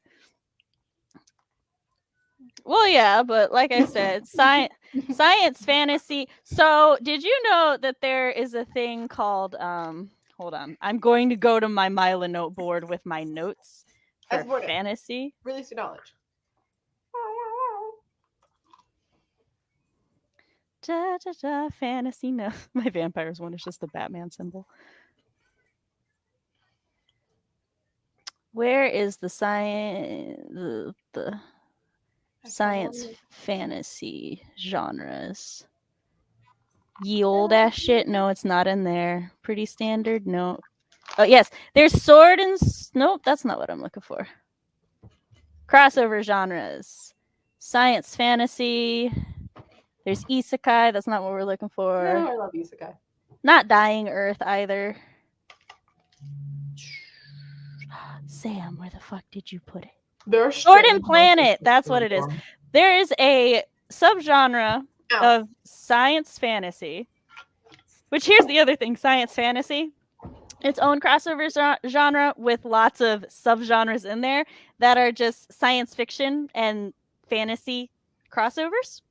Well, yeah, but like I said, science fantasy. So, did you know that there is a thing called hold on. I'm going to go to my Mylanote board with my notes for fantasy. Release your knowledge. Da, da, da, fantasy. No, my vampires one is just the Batman symbol. Where is the science? The science fantasy genres. Ye old ass shit. No, it's not in there. Pretty standard. No. Oh yes, there's sword and nope. That's not what I'm looking for. Crossover genres. Science fantasy. There's isekai. That's not what we're looking for. No, I love isekai. Not Dying Earth either. Sam, where the fuck did you put it? There's Sword and Planet. That's what it is. There is a subgenre of science fantasy. Which here's the other thing: science fantasy, its own crossover genre with lots of subgenres in there that are just science fiction and fantasy crossovers.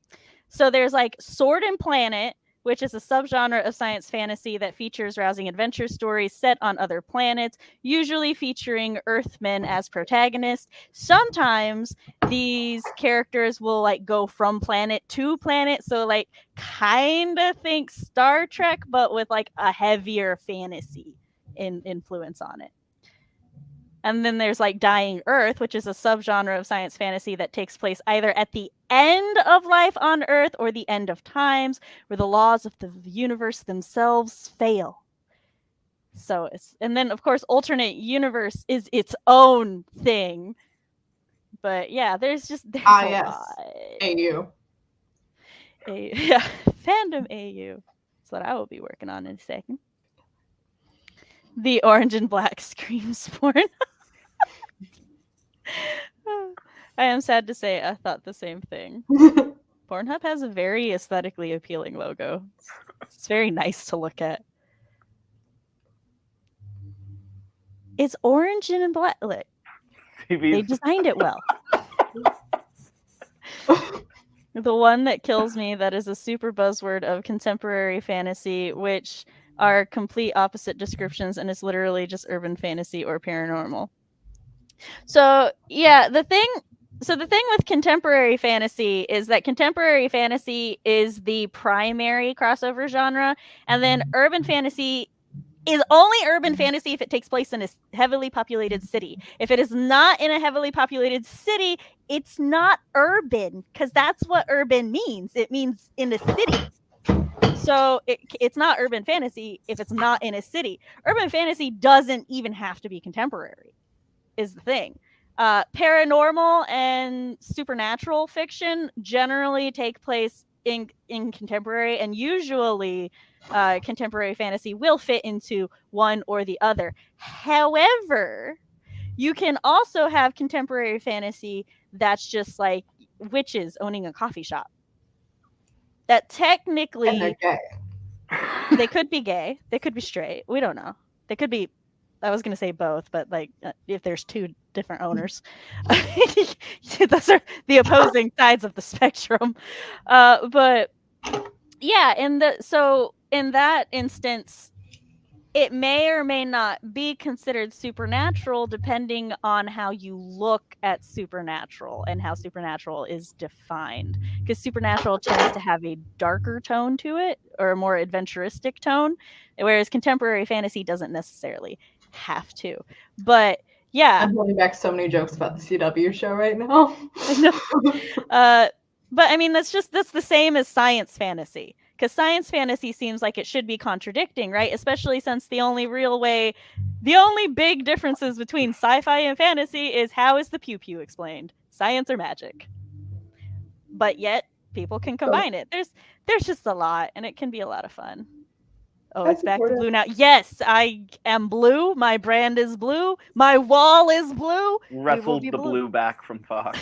So there's like Sword and Planet, which is a subgenre of science fantasy that features rousing adventure stories set on other planets, usually featuring Earthmen as protagonists. Sometimes these characters will like go from planet to planet, so like kind of think Star Trek, but with like a heavier fantasy influence on it. And then there's like Dying Earth, which is a subgenre of science fantasy that takes place either at the end of life on Earth or the end of times, where the laws of the universe themselves fail. So and then of course alternate universe is its own thing. But yeah, there's a lot. AU. Yeah, fandom AU. That's what I will be working on in a second. The orange and black screams porn. I am sad to say I thought the same thing. Pornhub has a very aesthetically appealing logo. It's very nice to look at. It's orange and black. Look, they designed it well. The one that kills me, that is a super buzzword of contemporary fantasy, which are complete opposite descriptions, and it's literally just urban fantasy or paranormal. So yeah, the thing with contemporary fantasy is that contemporary fantasy is the primary crossover genre, and then urban fantasy is only urban fantasy if it takes place in a heavily populated city. If it is not in a heavily populated city, it's not urban, because that's what urban means. It means in a city. So it's not urban fantasy if it's not in a city. Urban fantasy doesn't even have to be contemporary, is the thing. Paranormal and supernatural fiction generally take place in contemporary, and usually contemporary fantasy will fit into one or the other. However, you can also have contemporary fantasy that's just like witches owning a coffee shop. That technically, and they're gay. They could be gay, they could be straight, we don't know. They could be, I was going to say both, but like if there's two different owners, those are the opposing sides of the spectrum. But yeah, so in that instance, it may or may not be considered supernatural depending on how you look at supernatural and how supernatural is defined. Because supernatural tends to have a darker tone to it, or a more adventuristic tone, whereas contemporary fantasy doesn't necessarily have to. But yeah, I'm holding back so many jokes about the CW show right now. I know. But I mean, that's the same as science fantasy. Because science fantasy seems like it should be contradicting, right? Especially since the only big differences between sci-fi and fantasy is how is the pew-pew explained? Science or magic? But yet, people can combine it. There's just a lot, and it can be a lot of fun. Oh, it's back to blue now. Yes, I am blue. My brand is blue. My wall is blue. Wrestled the blue back from Fox.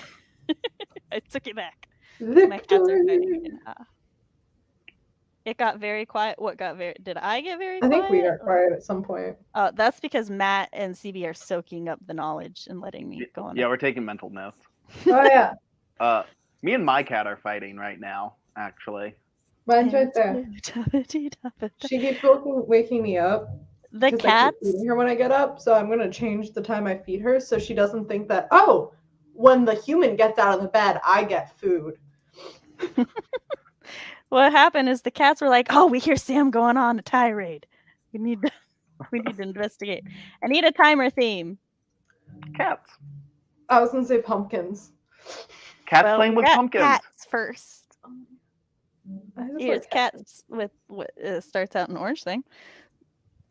I took it back. My cats are fighting. It got very quiet. Did I get very quiet? I think we got quiet at some point. Oh, that's because Matt and CB are soaking up the knowledge and letting me go on. Yeah, we're taking mental notes. Oh yeah. Me and my cat are fighting right now, actually. Mine's right there. She keeps waking me up. The cats? I keep feeding her when I get up, so I'm gonna change the time I feed her so she doesn't think that, when the human gets out of the bed, I get food. What happened is the cats were like, "Oh, we hear Sam going on a tirade. We need to investigate. I need a timer theme." Cats. I was gonna say pumpkins. Cats playing with pumpkins. Cats first. Here's cats with what starts out an orange thing.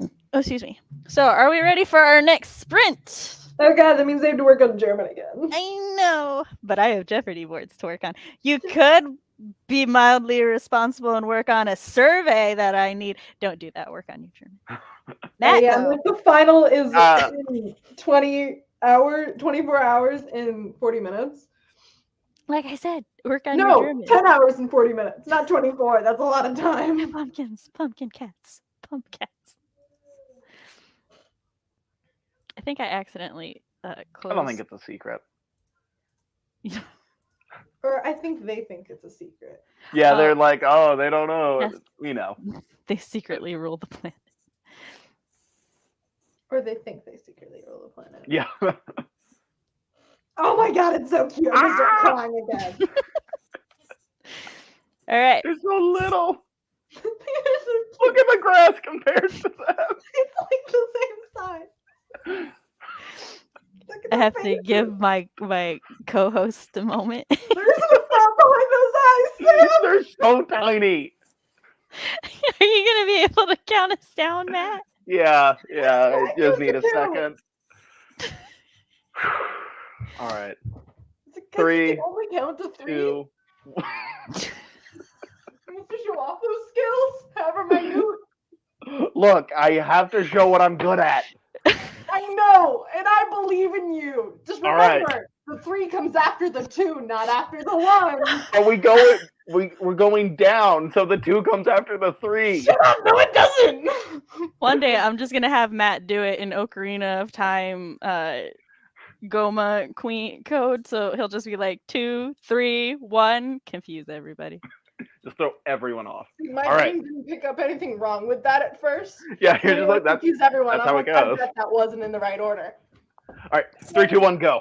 Oh, excuse me. So, are we ready for our next sprint? Oh god, that means I have to work on German again. I know, but I have Jeopardy boards to work on. You could be mildly irresponsible and work on a survey that I need. Don't do that. Work on your German. The final is in 24 hours in 40 minutes. Like I said, work on your German. 10 hours and 40 minutes, not 24. That's a lot of time. Pumpkins, pumpkin cats, pumpkin cats. I think I accidentally closed. I don't think it's a secret. Or I think they think it's a secret. Yeah, they're like, oh, they don't know. Yes. We know. They secretly rule the planet. Or they think they secretly rule the planet. Yeah. Oh my god, it's so cute. I'm gonna start crying again. All right. They're so little. They're so cute. Look at the grass compared to them. It's like the same size. Look at I their have to faces. give my co-host a moment. There's some fat behind those eyes, Sam. They're so tiny. Are you gonna be able to count us down, Matt? Yeah. I I just just need a do. second. All right. Is it 'cause you 3, can only count to 3? 2. You have to show off those skills, however minute. Look, I have to show what I'm good at. I know, and I believe in you. Just All remember, right. the 3 comes after the 2, not after the 1. Are we're going down, so the 2 comes after the 3. Shut up! No, it doesn't. One day I'm just gonna have Matt do it in Ocarina of Time Goma Queen code, so he'll just be like 2, 3, 1, confuse everybody. Just throw everyone off. My All right. brain didn't pick up anything wrong with that at first. Yeah, you're just like that. Confuse everyone. that's I'm how like, it I goes. bet that wasn't in the right order. All right, 3, 2, 1, go.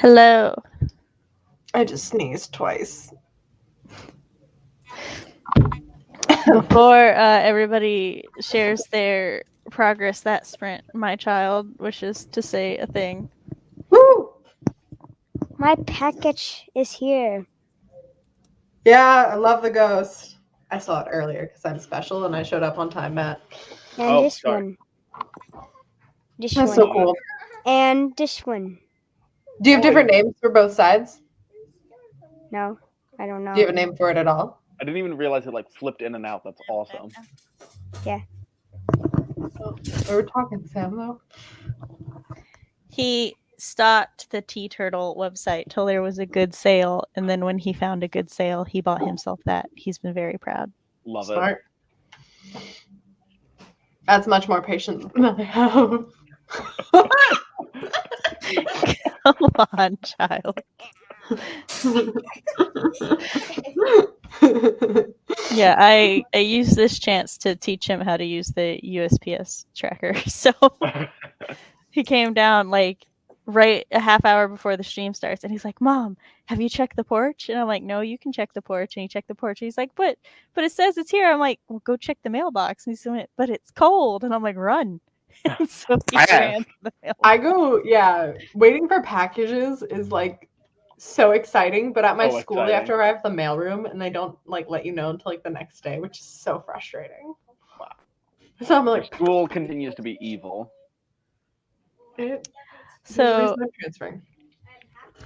Hello. I just sneezed twice. Before everybody shares their progress that sprint, my child wishes to say a thing. Woo! My package is here. Yeah, I love the ghost. I saw it earlier because I'm special and I showed up on time, Matt. And Oh, this sorry. one. This That's one. so cool. And this one. Do you have different names for both sides? No, I don't know. Do you have a name for it at all? I didn't even realize it like flipped in and out. That's awesome. We were talking, Sam, though. He stalked the Tea Turtle website till there was a good sale, and then when he found a good sale, he bought himself that. He's been very proud. Love it. Smart. That's much more patience than I have. Come on, child. Yeah, I used this chance to teach him how to use the USPS tracker. So he came down like right a half hour before the stream starts, and he's like, "Mom, have you checked the porch?" And I'm like, "No, you can check the porch." And he checked the porch. He's like, "But it says it's here." I'm like, "Well, go check the mailbox." And he's like, "But it's cold." And I'm like, "Run." And so he ran to the mailbox. I go, yeah, waiting for packages is like so exciting, but at my school they have to arrive at the mailroom and they don't like let you know until like the next day, which is so frustrating. Wow. So I'm like, School continues to be evil. So transferring.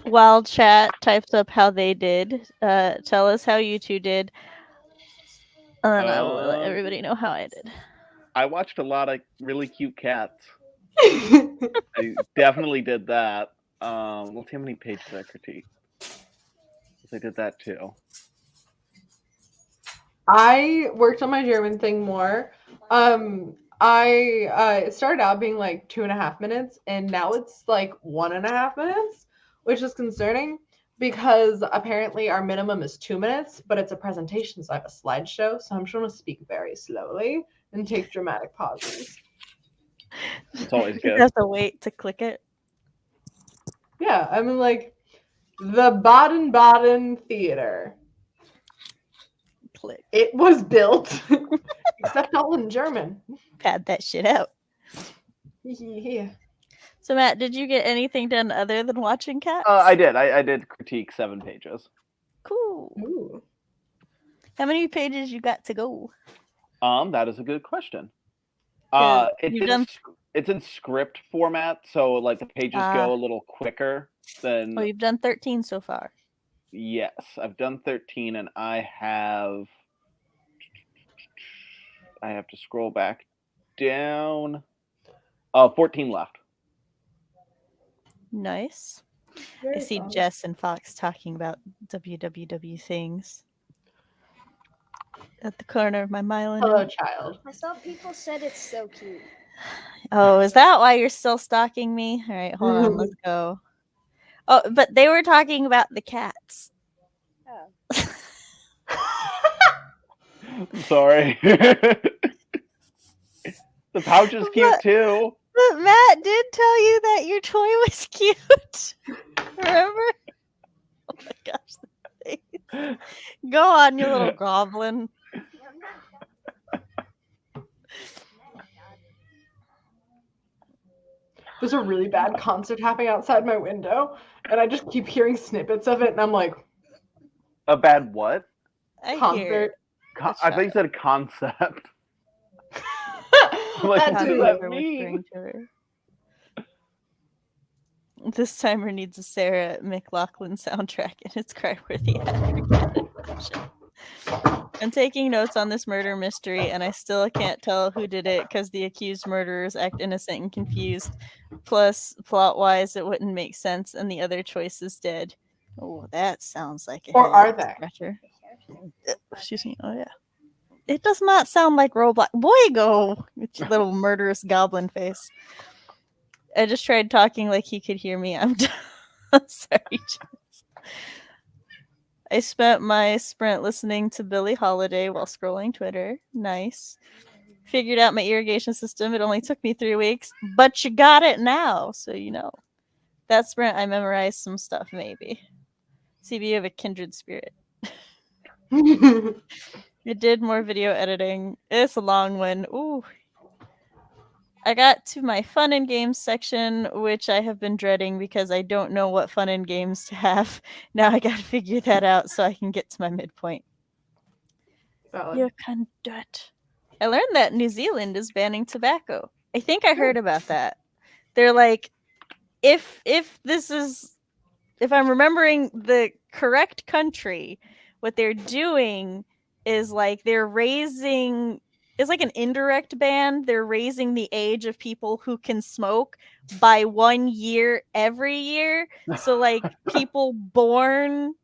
while chat types up how they did, tell us how you two did, and then I will let everybody know how I did. I watched a lot of really cute cats. I definitely did that. Let's see how many pages I critiqued. I did that too. I worked on my German thing more. It started out being like 2.5 minutes, and now it's like 1.5 minutes, which is concerning because apparently our minimum is 2 minutes, but it's a presentation, so I have a slideshow, so I'm just going to speak very slowly and take dramatic pauses. It's always You good. have to wait to click it. Yeah, I mean, like the Baden-Baden Theater. Click. It was built, except all in German. Pad that shit out. Yeah. So Matt, did you get anything done other than watching cats? I did. I did critique 7 pages. Cool. Ooh. How many pages you got to go? That is a good question. It's in script format, so like the pages go a little quicker than. Oh, you've done 13 so far. Yes, I've done 13, and I have to scroll back down. 14 left. Nice. Very I see fun. Jess and Fox talking about www things at the corner of my Milo. Hello, child. I saw people said it's so cute. Oh, is that why you're still stalking me? All right, hold on, let's go. Oh, but they were talking about the cats. Oh. I'm sorry. The pouch is cute too. But Matt did tell you that your toy was cute. Remember? Oh my gosh. The face. Go on, you little goblin. There's a really bad concert happening outside my window, and I just keep hearing snippets of it, and I'm like, a bad what? Concert. I thought you said concept. Like, That's too. what that means. This timer needs a Sarah McLachlan soundtrack in its cry-worthy advertisement. I'm taking notes on this murder mystery, and I still can't tell who did it because the accused murderers act innocent and confused. Plus, plot-wise, it wouldn't make sense, and the other choice is dead. Oh, that sounds like a Or are they? scratcher. Excuse me. Oh, yeah. It does not sound like Roblox. Boy, go with your little murderous goblin face. I just tried talking like he could hear me. I'm sorry, Jess. I spent my sprint listening to Billie Holiday while scrolling Twitter. Nice. Figured out my irrigation system. It only took me 3 weeks, but you got it now, so you know. That sprint, I memorized some stuff, maybe. CB, you have a kindred spirit. It did more video editing. It's a long one. Ooh. I got to my fun and games section, which I have been dreading because I don't know what fun and games to have. Now I gotta figure that out so I can get to my midpoint. You conduct. I learned that New Zealand is banning tobacco. I think I heard about that. They're like, if I'm remembering the correct country, what they're doing is like they're raising, it's like an indirect ban. They're raising the age of people who can smoke by 1 year every year. So like people born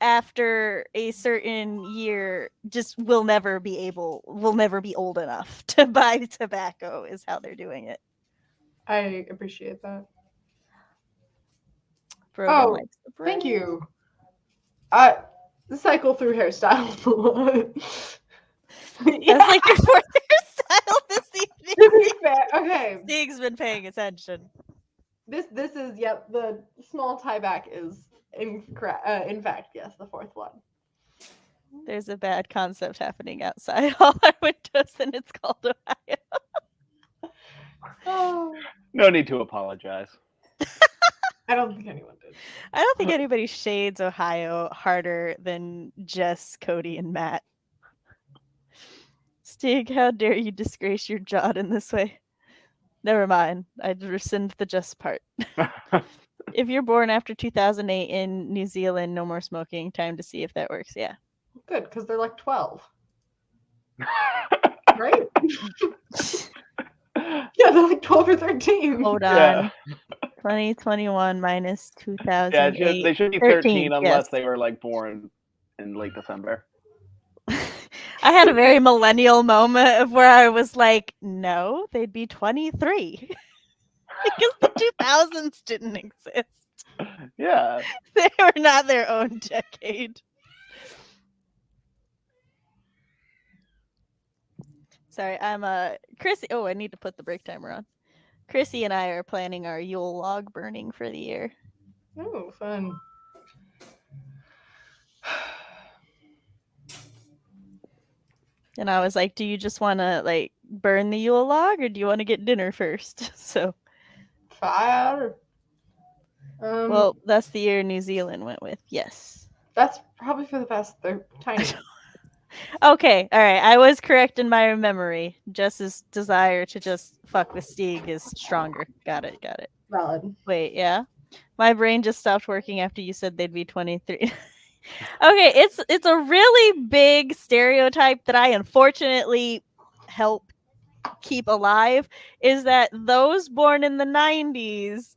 after a certain year just will never be old enough to buy tobacco is how they're doing it. I appreciate that. Brogan likes the thank bread. you. Cycle through hairstyle. That's like your fourth hairstyle this evening. Okay. Stig's been paying attention. This is the small tie back is incorrect. In fact, yes, the fourth one. There's a bad concept happening outside all our windows, and it's called Ohio. Oh. No need to apologize. I don't think anyone did. I don't think anybody shades Ohio harder than Jess, Cody, and Matt. Stig, how dare you disgrace your job in this way? Never mind. I'd rescind the just part. If you're born after 2008 in New Zealand, no more smoking. Time to see if that works. Yeah. Good, because they're like 12. Right? Yeah, they're like 12 or 13. Hold on. Yeah. 2021 minus 2008. Yeah, they should be 13 unless they were like born in late December. I had a very millennial moment of where I was like, no, they'd be 23. Because the 2000s didn't exist. Yeah. They were not their own decade. Sorry, I'm Chrissy. Oh, I need to put the break timer on. Chrissy and I are planning our Yule log burning for the year. Oh, fun. And I was like, do you just want to like burn the Yule log or do you want to get dinner first? So fire. Well, that's the year New Zealand went with. Yes. That's probably for the past tiny. Okay, all right. I was correct in my memory. Jess's desire to just fuck with Stig is stronger. Got it. Valid. Wait, yeah. My brain just stopped working after you said they'd be 23. Okay, it's a really big stereotype that I unfortunately help keep alive, is that those born in the 90s,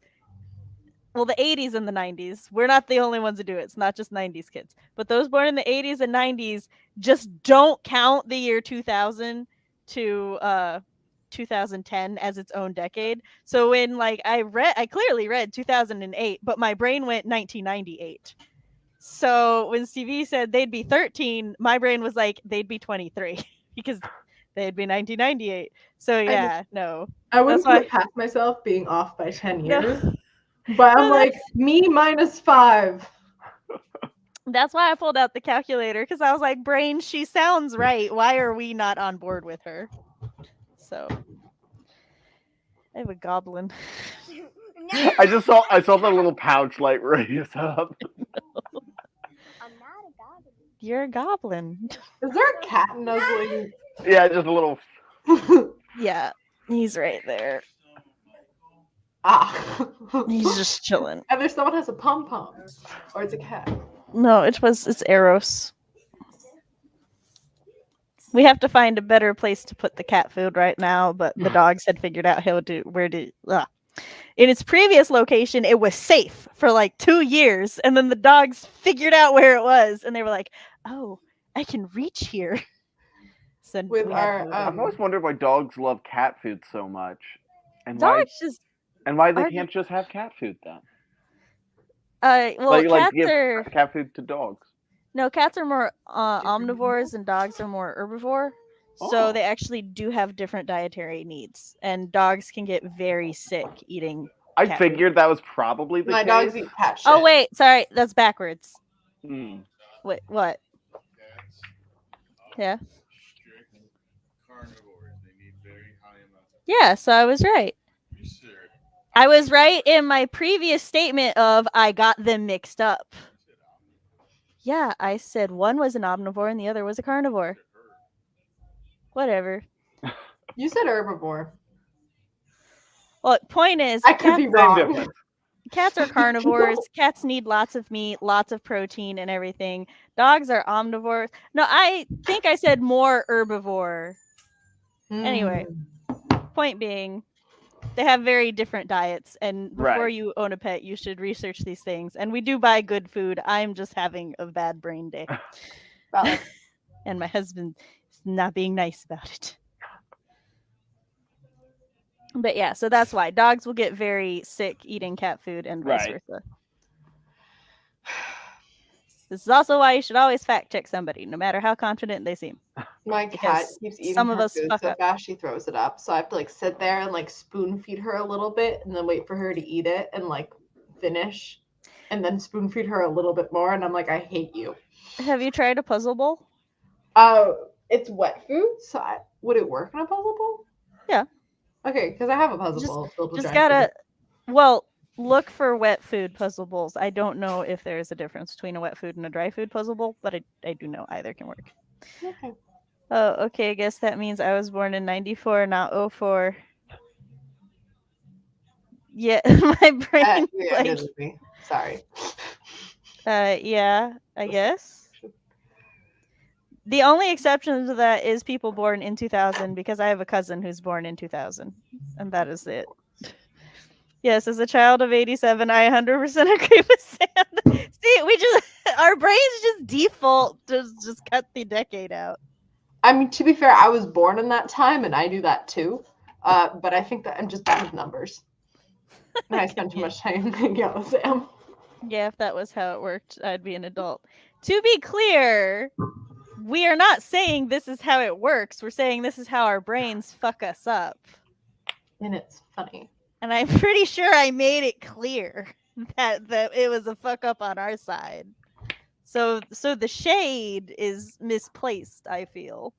well, the 80s and the 90s, we're not the only ones to do it. It's not just 90s kids. But those born in the 80s and 90s just don't count the year 2000 to 2010 as its own decade. So when like I clearly read 2008, but my brain went 1998. So when Stevie said they'd be 13, my brain was like they'd be 23 because they'd be 1998. So yeah, no. I wouldn't put past myself being off by 10 years. No. But I'm like, me minus 5. That's why I pulled out the calculator, because I was like, brain, she sounds right. Why are we not on board with her? So I have a goblin. I saw the little pouch light raise up. No. I'm not a goblin. You're a goblin. Is there a cat nuzzling? Yeah, just a little. Yeah, he's right there. Ah. He's just chilling. Either someone has a pom-pom, or it's a cat. No, it's Eros. We have to find a better place to put the cat food right now, but the dogs had figured out in its previous location, it was safe for like 2 years, and then the dogs figured out where it was, and they were like, oh, I can reach here. So I've always wondered why dogs love cat food so much. And why they can't just have cat food then? Well, cats are cat food to dogs. No, cats are more omnivores and dogs are more herbivore. So they actually do have different dietary needs, and dogs can get very sick eating I cat figured that was probably the My case. dogs eat cat shit. Oh wait, sorry, that's backwards. Mm. Wait, what? Yeah. Yeah, so I was right. I was right in my previous statement of I got them mixed up. Yeah, I said one was an omnivore and the other was a carnivore. Whatever. You said herbivore. Well, point is, I could be Same wrong. difference. cats are carnivores. Cats need lots of meat, lots of protein, and everything. Dogs are omnivores. No, I think I said more herbivore. Anyway, point being, they have very different diets, and before Right. you own a pet, you should research these things. And we do buy good food. I'm just having a bad brain day. Valid. And my husband is not being nice about it. But yeah, so that's why dogs will get very sick eating cat food and vice Right. versa. This is also why you should always fact check somebody, no matter how confident they seem. My cat Because keeps eating some of her us food fuck so up. fast she throws it up. So I have to like sit there and like spoon feed her a little bit and then wait for her to eat it and like finish and then spoon feed her a little bit more. And I'm like, I hate you. Have you tried a puzzle bowl? It's wet food. So would it work in a puzzle bowl? Yeah. Okay, because I have a puzzle Just- bowl filled with Just dry gotta, food. well, look for wet food puzzle bowls. I don't know if there is a difference between a wet food and a dry food puzzle bowl, but I do know either can work. Okay. Oh, okay. I guess that means I was born in 94, not 04. Yeah, my brain. You're younger than me. Sorry. Yeah, I guess. The only exception to that is people born in 2000, because I have a cousin who's born in 2000, and that is it. Yes, as a child of 87, I 100% agree with Sam. See, our brains just default to just cut the decade out. I mean, to be fair, I was born in that time and I do that too. But I think that I'm just bad with numbers. And I spend too much time hanging out with Sam. Yeah, if that was how it worked, I'd be an adult. To be clear, we are not saying this is how it works. We're saying this is how our brains fuck us up. And it's funny. And I'm pretty sure I made it clear that it was a fuck up on our side. So the shade is misplaced, I feel.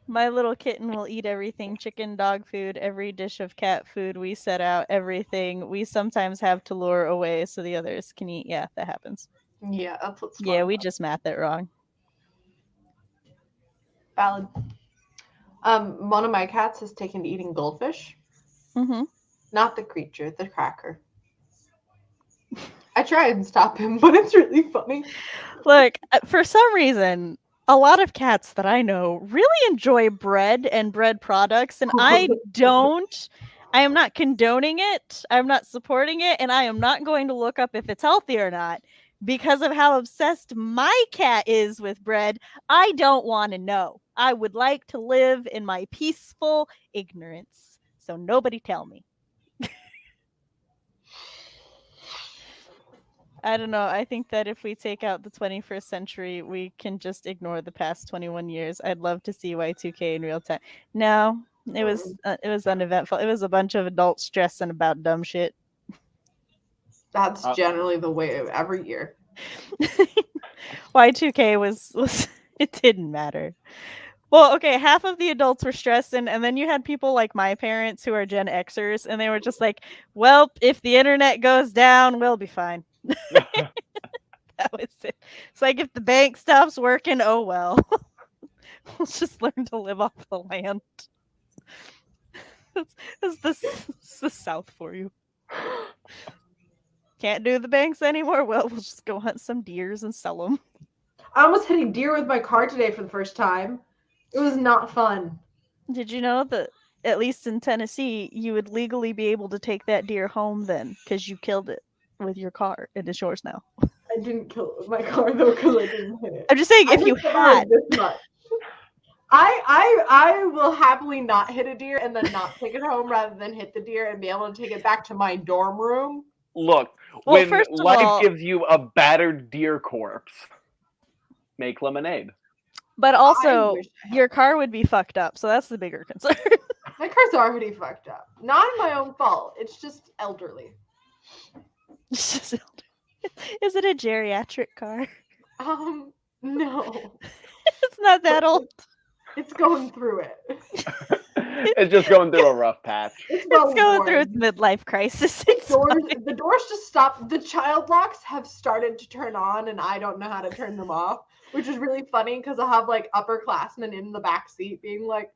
My little kitten will eat everything: chicken, dog food, every dish of cat food. We set out everything. We sometimes have to lure away so the others can eat. Yeah, that happens. Yeah, that's what's fun. Yeah, we just math it wrong. Valid. One of my cats has taken to eating goldfish. Mm-hmm. Not the creature, the cracker. I try and stop him, but it's really funny. Look, for some reason, a lot of cats that I know really enjoy bread and bread products, and I don't. I am not condoning it. I'm not supporting it, and I am not going to look up if it's healthy or not because of how obsessed my cat is with bread. I don't want to know. I would like to live in my peaceful ignorance. So nobody tell me. I don't know. I think that if we take out the 21st century, we can just ignore the past 21 years. I'd love to see Y2K in real time. No, it was uneventful. It was a bunch of adults stressing about dumb shit. That's generally the way of every year. Y2K was it didn't matter. Well, okay, half of the adults were stressing, and then you had people like my parents who are Gen Xers, and they were just like, well, if the internet goes down, we'll be fine. That was it. It's like, if the bank stops working, oh well. We'll just learn to live off the land. That's the South for you. Can't do the banks anymore? Well, we'll just go hunt some deers and sell them. I almost hit a deer with my car today for the first time. It was not fun. Did you know that, at least in Tennessee, you would legally be able to take that deer home then, because you killed it with your car, and it's yours now? I didn't kill it with my car though, because I didn't hit it. I'm just saying, if you had. This much. I will happily not hit a deer and then not take it home rather than hit the deer and be able to take it back to my dorm room. Look, Well, when first of life all- gives you a battered deer corpse, make lemonade. But I also, wish I had- your car would be fucked up, so that's the bigger concern. My car's already fucked up. Not my own fault. It's just elderly. Is it a geriatric car? No. It's not that old. It's going through it. It's just going through a rough patch. It's Going through its midlife crisis. The doors just stopped. The child locks have started to turn on, and I don't know how to turn them off, which is really funny because I have like upperclassmen in the back seat being like,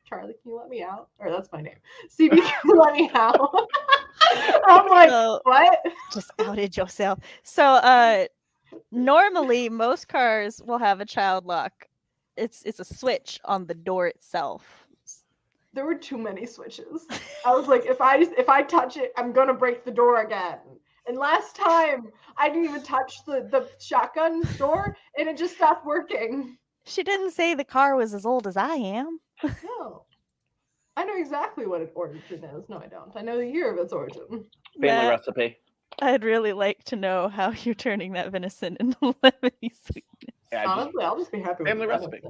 "Charlie, can you let me out?" Or that's my name. CB, can you let me out? I'm like, what? Just outed yourself. So, normally most cars will have a child lock. It's a switch on the door itself. There were too many switches. I was like, if I touch it, I'm gonna break the door again. And last time I didn't even touch the shotgun door, and it just stopped working. She didn't say the car was as old as I am. No. I know exactly what its origin is. No, I don't. I know the year of its origin. Family recipe. I'd really like to know how you're turning that venison into lemony sweetness. Yeah, Honestly, I'll just be happy with family the recipe.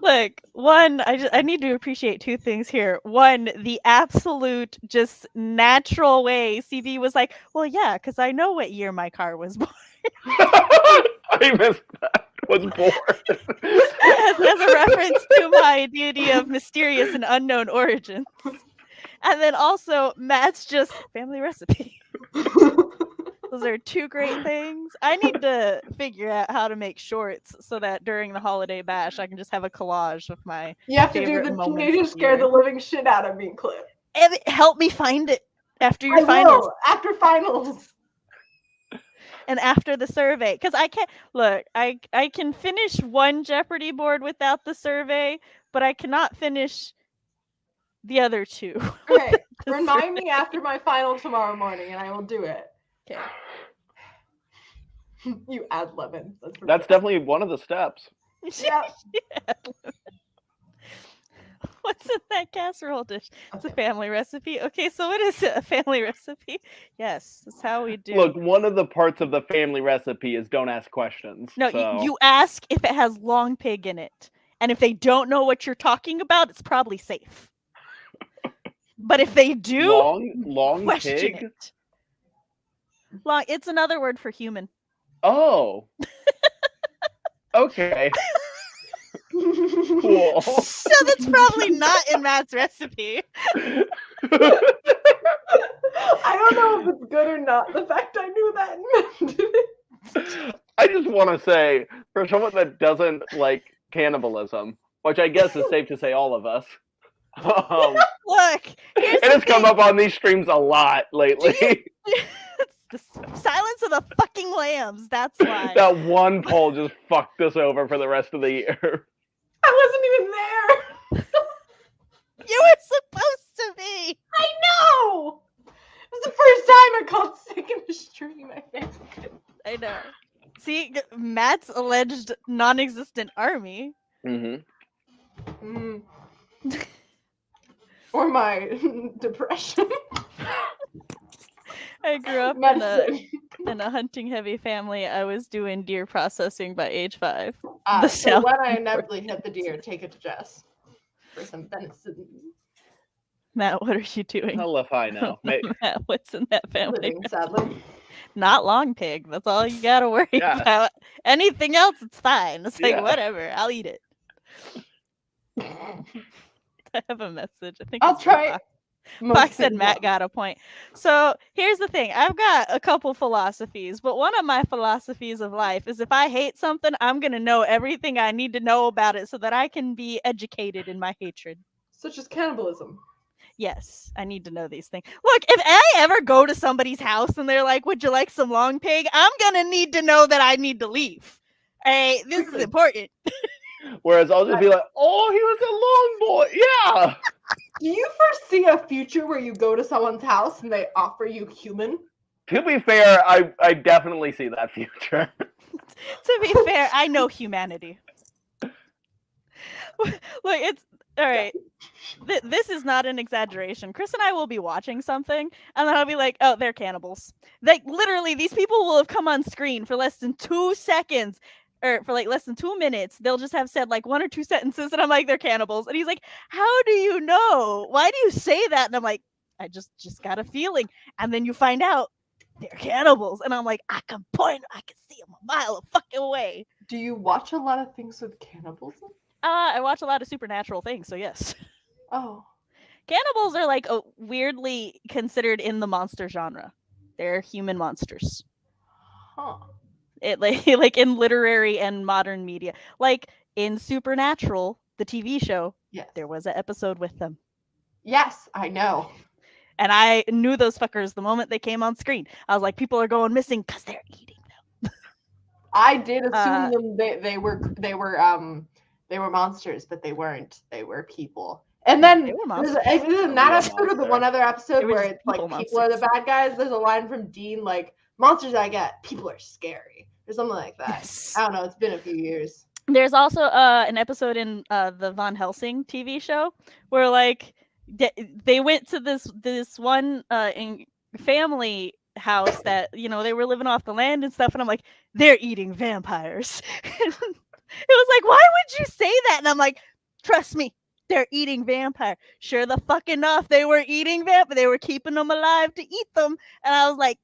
Look, one, I need to appreciate two things here. One, the absolute just natural way CB was like, well, yeah, because I know what year my car was born. I missed that. Was born. as a reference to my deity of mysterious and unknown origins. And then also, Matt's just family recipe. Those are two great things. I need to figure out how to make shorts so that during the holiday bash, I can just have a collage of my You have to do favorite the moments teenagers of the scare year. the living shit out of me clip. And help me find it after your I finals. will, after finals. And after the survey, because I can't look. I can finish one Jeopardy board without the survey, but I cannot finish the other two. Okay, remind me after my final tomorrow morning, and I will do it. Okay. You add lemon. That's definitely one of the steps. Yeah. What's in that casserole dish? It's a family recipe. Okay, so what is it? A family recipe? Yes, that's how we do. Look, one of the parts of the family recipe is don't ask questions. No, so. you ask if it has long pig in it. And if they don't know what you're talking about, it's probably safe. But if they do, long question pig? it. Long, it's another word for human. Oh. Okay. Cool. So that's probably not in Matt's recipe. I don't know if it's good or not. The fact I knew that and meant it. I just want to say, for someone that doesn't like cannibalism, which I guess is safe to say all of us, Look, it has come up on these streams a lot lately. It's the silence of the fucking lambs. That's why. That one poll just fucked us over for the rest of the year. I wasn't even there. You were supposed to be. I know. It was the first time I called sick in the stream. I know. See, Matt's alleged non-existent army. Mm-hmm. Or my depression. I grew up in a hunting-heavy family. I was doing deer processing by age 5. So when I inevitably hit the deer, take it to Jess for some venison. Matt, what are you doing? Hell if I know. Matt, what's in that family? Living, sadly. Not long pig. That's all you gotta worry about. Anything else, it's fine. It's like, whatever. I'll eat it. I have a message. I think I'll try it. Fox said Matt got a point. So here's the thing. I've got a couple philosophies, but one of my philosophies of life is if I hate something, I'm going to know everything I need to know about it so that I can be educated in my hatred. Such as cannibalism. Yes, I need to know these things. Look, if I ever go to somebody's house and they're like, would you like some long pig? I'm going to need to know that I need to leave. Hey, this is important. Whereas I'll just be like, oh, he was a long boy. Yeah. Do you foresee a future where you go to someone's house and they offer you human? To be fair, I definitely see that future. To be fair, I know humanity. Look, it's all right. This is not an exaggeration. Chris and I will be watching something, and then I'll be like, oh, they're cannibals. Like, literally, these people will have come on screen for less than 2 seconds, or for like less than 2 minutes, they'll just have said like 1 or 2 sentences, and I'm like, they're cannibals. And he's like, how do you know? Why do you say that? And I'm like, I just got a feeling. And then you find out they're cannibals, and I'm like, I can see them a mile fucking away. Do you watch a lot of things with cannibalism? I watch a lot of supernatural things, so yes. Oh. Cannibals are like weirdly considered in the monster genre. They're human monsters. Huh. It like in literary and modern media. Like in Supernatural, the TV show, Yes. there was an episode with them. Yes, I know. And I knew those fuckers the moment they came on screen. I was like, people are going missing because they're eating them. I did assume they were monsters, but they weren't. They were people. And then They were there's monsters. in that episode or the one other episode They were where just it's like people people are the monsters. bad guys, there's a line from Dean like, monsters I get, people are scary. Or something like that. Yes. I don't know, it's been a few years. There's also an episode in the Von Helsing TV show where like they went to this one family house that, you know, they were living off the land and stuff, and I'm like, they're eating vampires. It was like, why would you say that? And I'm like, trust me, they're eating vampire. Sure the fuck enough, they were eating vampire. They were keeping them alive to eat them. And I was like,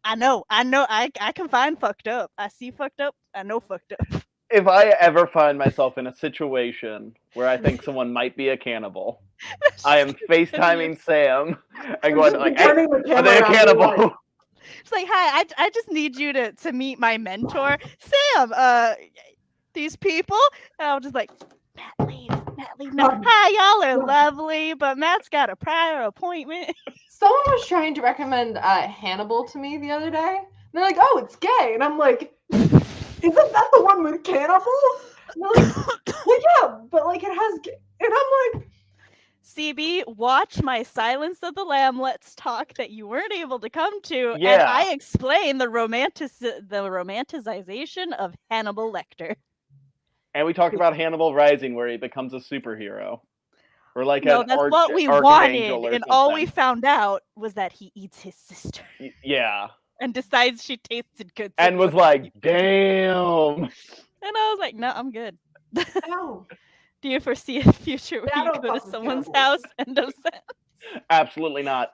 I know, I can find fucked up. I see fucked up, I know fucked up. If I ever find myself in a situation where I think someone might be a cannibal, I am FaceTiming Sam and going like, hey, are they a cannibal? It's like, hi, I just need you to meet my mentor, Sam. These people, and I was just like, Matt, leave. No, hi, y'all are lovely, but Matt's got a prior appointment. Someone was trying to recommend Hannibal to me the other day. And they're like, oh, it's gay. And I'm like, isn't that the one with cannibals? And they're like, well, yeah, but like it has gay. And I'm like, CB, watch my Silence of the Lamb Let's Talk that you weren't able to come to, Yeah. and I explain the romanticization of Hannibal Lecter. And we talked about Hannibal Rising, where he becomes a superhero, or like No, an that's what we archangel wanted, or and all we something. found out was that he eats his sister Yeah, and decides she tasted good. and was like, damn. And I was like, no, I'm good. no. Do you foresee a future where I you don't go to fuck with someone's cannibals. house and upset? Absolutely not.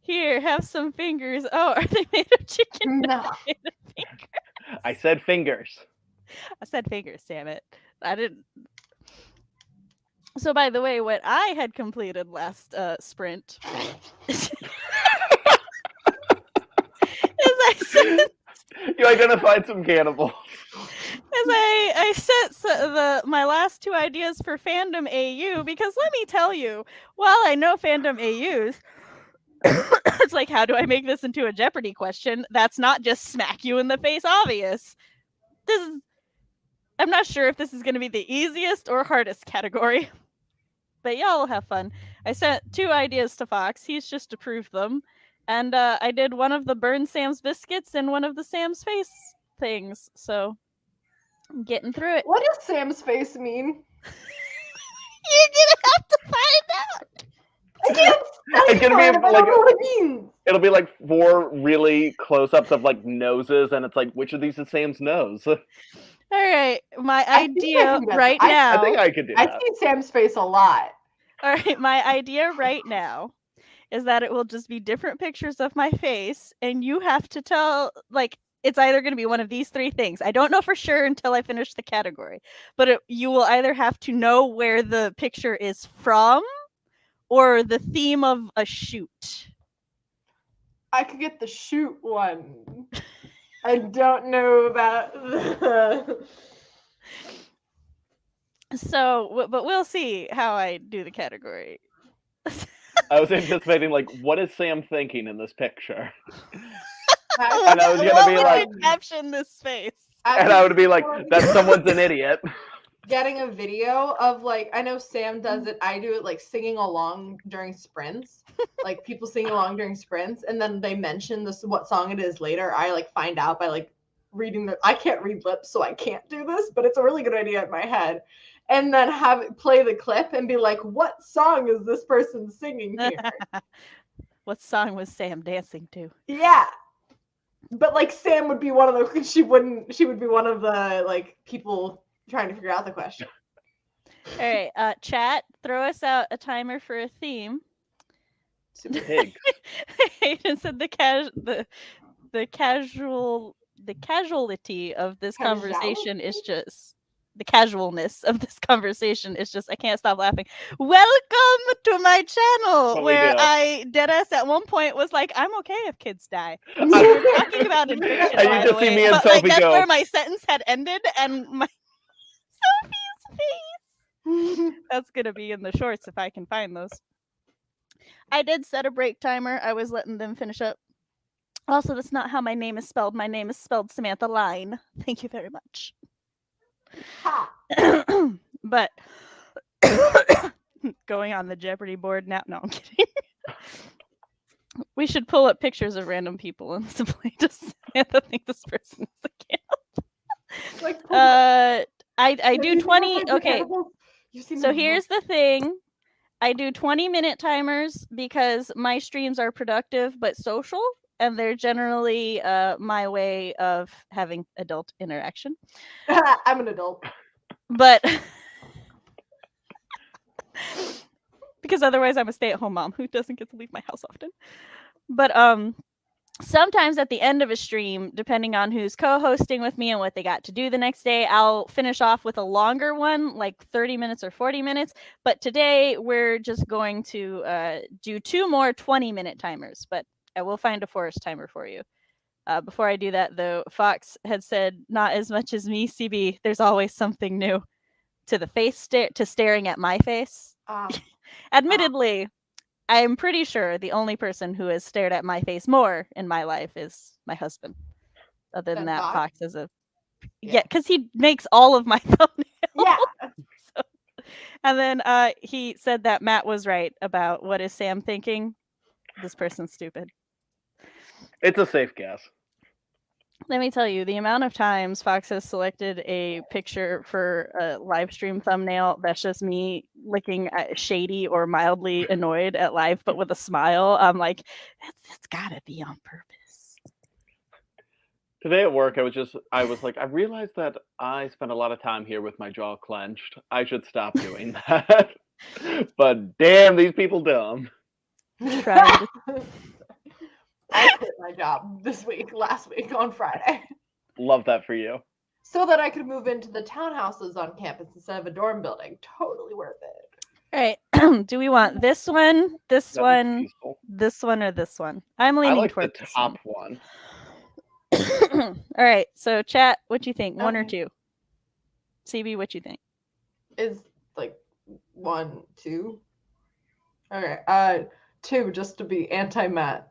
Here, have some fingers. Oh, are they made of chicken? No. Made of finger? I said fingers. I said fingers, damn it. I didn't. So, by the way, what I had completed last sprint is I sent You identified some cannibals. I set my last 2 ideas for fandom AU, because let me tell you, while I know fandom AUs, it's like, how do I make this into a Jeopardy question? That's not just smack you in the face obvious. I'm not sure if this is going to be the easiest or hardest category, but y'all will have fun. I sent 2 ideas to Fox. He's just approved them. And I did one of the Burn Sam's biscuits and one of the Sam's face things. So I'm getting through it. What does Sam's face mean? You're gonna have to find out. I can't. It's gonna be I don't like know what it means. It'll be like 4 really close-ups of like noses, and it's like, which of these is Sam's nose? All right, my I think I idea can get right that. now. I think I could do I that. see Sam's face a lot. All right, my idea right now is that it will just be different pictures of my face, and you have to tell, like, it's either going to be one of these 3 things. I don't know for sure until I finish the category, but you will either have to know where the picture is from or the theme of a shoot. I could get the shoot one. I don't know about the... So, but we'll see how I do the category. I was anticipating like, what is Sam thinking in this picture? And I was gonna be like, caption this face. And I would be like, that someone's an idiot. Getting a video of like, I know Sam does it. I do it like singing along during sprints, like people singing along during sprints, and then they mention this what song it is later. I like find out by like reading the. I can't read lips, so I can't do this, but it's a really good idea in my head. And then have it play the clip and be like, what song is this person singing here? What song was Sam dancing to? Yeah. But like Sam would be one of the she would be one of the like people trying to figure out the question. All right, chat, throw us out a timer for a theme. Pig. Hayden said the casuality of this conversation is just the casualness of this conversation is just I can't stop laughing. Welcome to my channel where I deadass at one point was like, I'm okay if kids die. We're talking about in fiction, And by you the just see way. me and But like Sophie that's go. where my sentence had ended and my Sophie's face. That's gonna be in the shorts if I can find those. I did set a break timer. I was letting them finish up. Also, that's not how my name is spelled. My name is spelled Samantha Line. Thank you very much. But going on the Jeopardy board now. No, I'm kidding. We should pull up pictures of random people and simply just Samantha think this person is a camp. Like, I do 20. Okay, so here's the thing. I do 20-minute timers because my streams are productive but social, and they're generally my way of having adult interaction. I'm an adult. But because otherwise I'm a stay-at-home mom who doesn't get to leave my house often. But sometimes at the end of a stream, depending on who's co-hosting with me and what they got to do the next day, I'll finish off with a longer one, like 30 minutes or 40 minutes. But today we're just going to do 2 more 20-minute timers. But I will find a forest timer for you. Before I do that, though, Fox had said, not as much as me, CB, there's always something new. To the face, to staring at my face. Admittedly, I'm pretty sure the only person who has stared at my face more in my life is my husband. Other than that, Fox is a... Yeah, because he makes all of my thumbnails. Yeah. So, and then he said that Matt was right about what is Sam thinking. This person's stupid. It's a safe guess. Let me tell you, the amount of times Fox has selected a picture for a live stream thumbnail that's just me looking shady or mildly annoyed at life, but with a smile. I'm like, that's gotta be on purpose. Today at work, I was like, I realized that I spend a lot of time here with my jaw clenched. I should stop doing that. But damn, these people dumb. Tried. I quit my job last week on Friday. Love that for you. So that I could move into the townhouses on campus instead of a dorm building. Totally worth it. All right. Do we want this one, this one, this one, or this one? I'm leaning I like toward the top one. All right. So chat, what you think? 1 or 2? CB, what you think? Is like 1, 2. Okay. 2 just to be anti-Matt.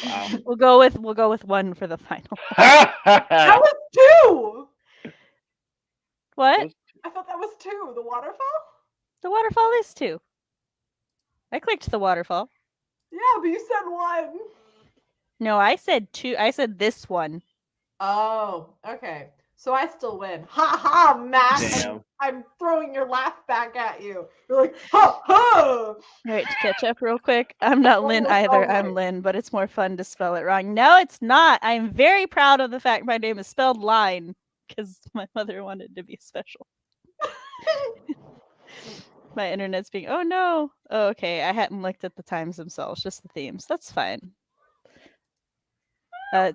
Wow. We'll go with 1 for the final. That was 2. What? I thought that was 2. The waterfall? The waterfall is 2. I clicked the waterfall. Yeah, but you said 1. No, I said 2. I said this one. Oh, okay. So I still win. Ha ha, Matt. Damn. I'm throwing your laugh back at you. You're like, ha ha. All right, to catch up real quick. I'm not Lynn either. I'm Lynn, but it's more fun to spell it wrong. No, it's not. I'm very proud of the fact my name is spelled Line because my mother wanted to be special. My internet's being, oh no. Oh, okay, I hadn't looked at the times themselves, just the themes. That's fine.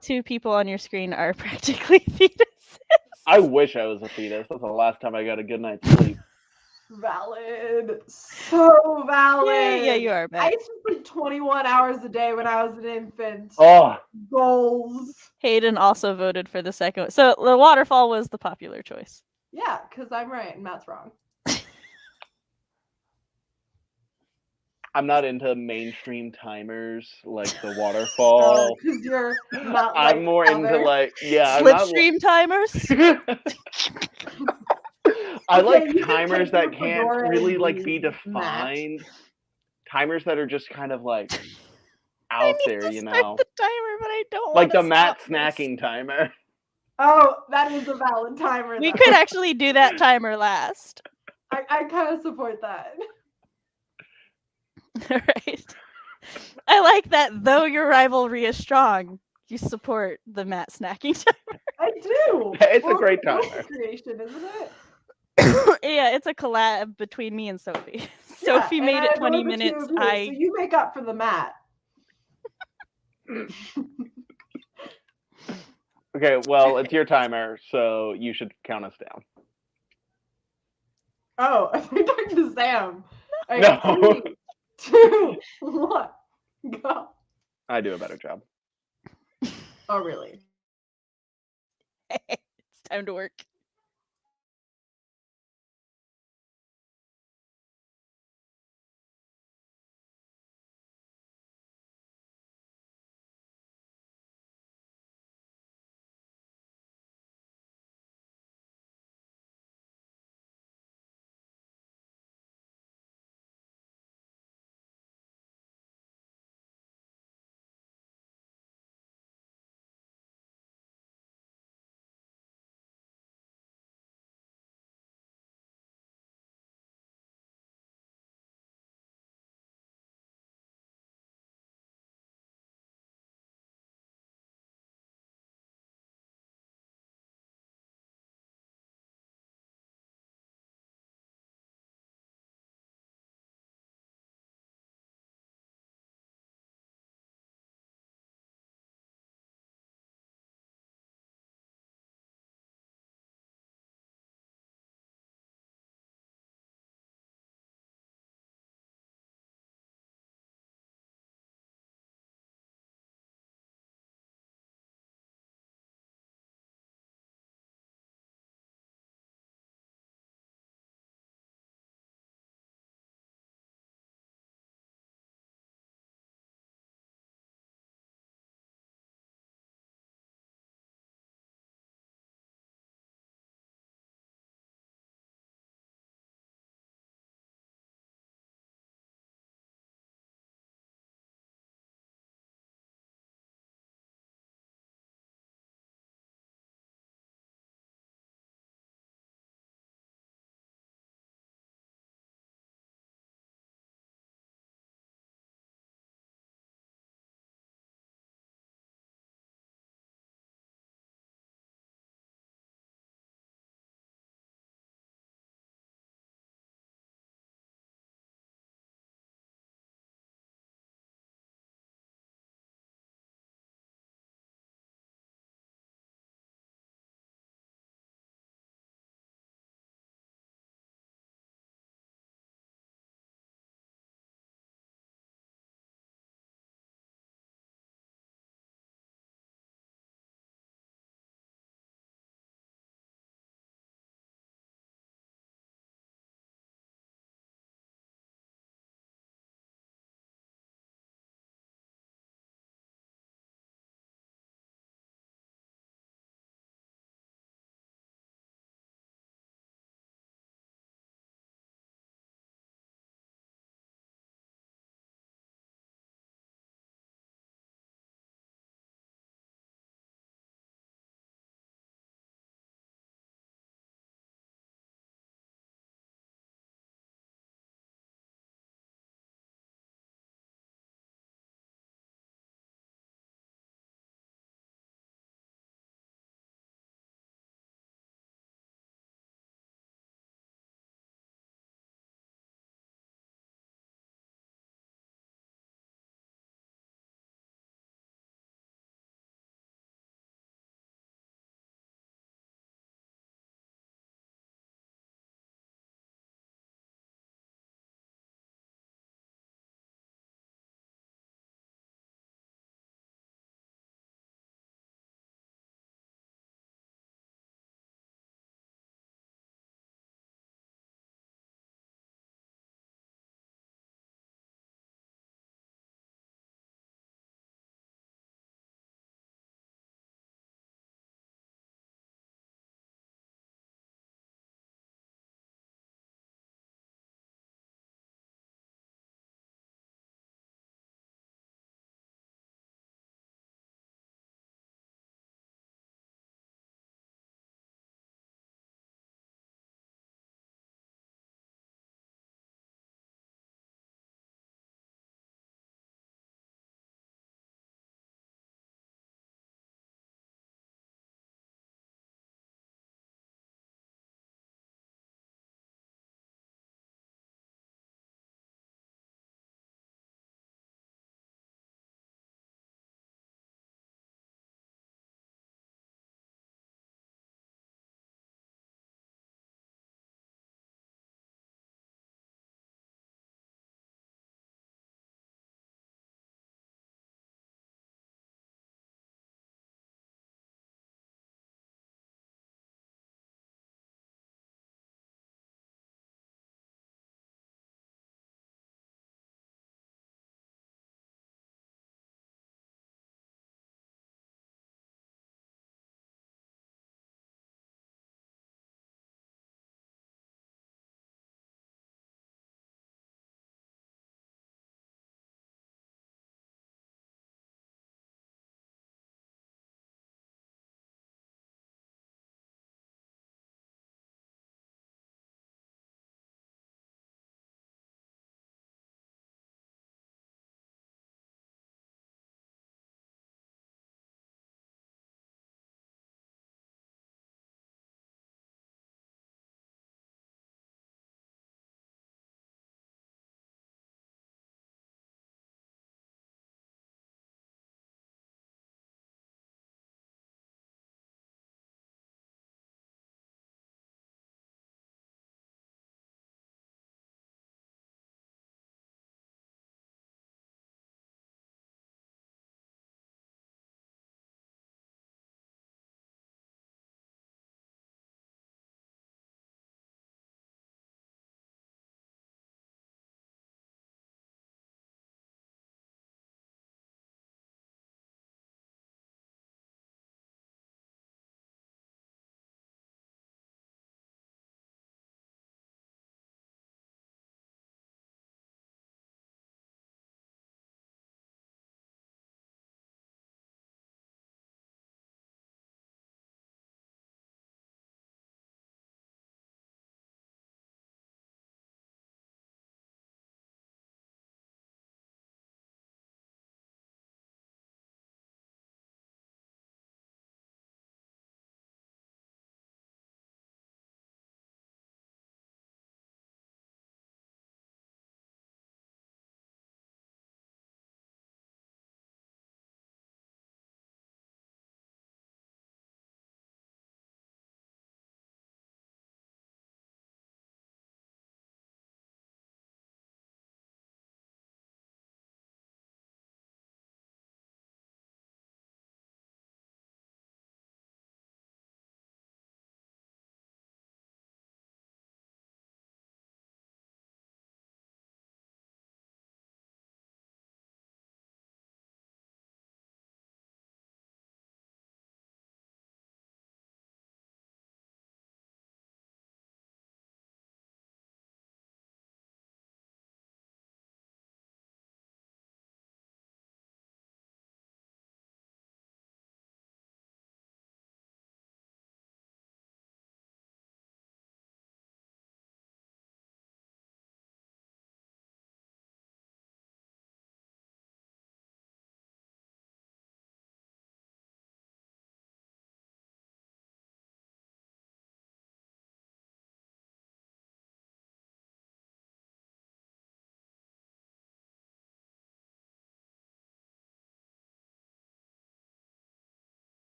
2 people on your screen are practically fetuses. I wish I was a fetus. That's the last time I got a good night's sleep. Valid. So valid. Yeah, you are, Matt. I used to sleep 21 hours a day when I was an infant. Oh. Goals. Hayden also voted for the second one. So the waterfall was the popular choice. Yeah, because I'm right and Matt's wrong. I'm not into mainstream timers like the waterfall. Because you're not I'm more into like slipstream timers. I like Okay, timers that can't really like be Matt. defined. Timers that are just kind of like out there, you know. The timer, but I don't like the wanna Matt stop this. snacking timer. Oh, that is a valid timer. We though. could actually do that timer last. I kind of support that. All right. I like that. Though your rivalry is strong, You support the Matt snacking timer. I do. It's a Well, great content timer. creation, isn't it? Yeah, it's a collab between me and Sophie. Yeah, Sophie and made I it adore 20 the two minutes. of you, so you make up for the Matt. Okay, well, it's your timer, so you should count us down. Oh, I think I'm talking to Sam. All No. right, 3, 2, 1, go. I do a better job. Oh, really? It's time to work.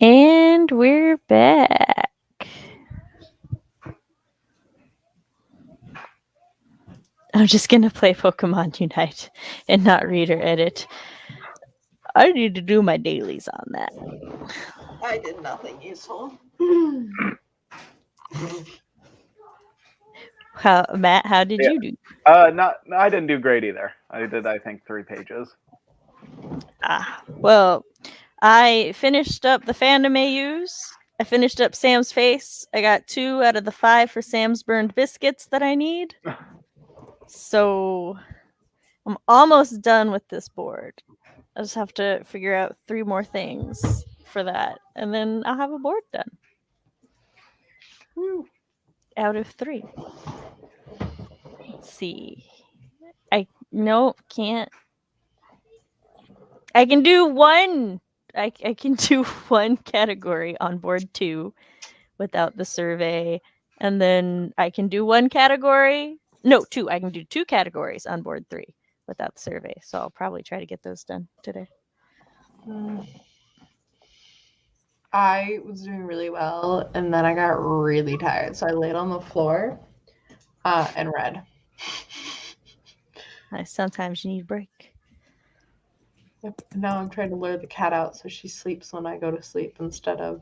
And we're back. I'm just going to play Pokemon Unite and not read or edit. I need to do my dailies on that. I did nothing useful. Matt, how did you do? No, I didn't do great either. I did, I think, 3 pages. Well, I finished up the fandom AUs. I finished up Sam's face. I got 2 out of the 5 for Sam's burned biscuits that I need. So I'm almost done with this board. I just have to figure out 3 more things for that, and then I'll have a board done. Out of 3. Let's see. Can't. I can do 1. I can do 1 category on board 2 without the survey, and then I can do 1 category. No, 2. I can do 2 categories on board 3 without the survey. So I'll probably try to get those done today. I was doing really well, and then I got really tired, so I laid on the floor and read. Sometimes you need a break. Yep. Now I'm trying to lure the cat out so she sleeps when I go to sleep instead of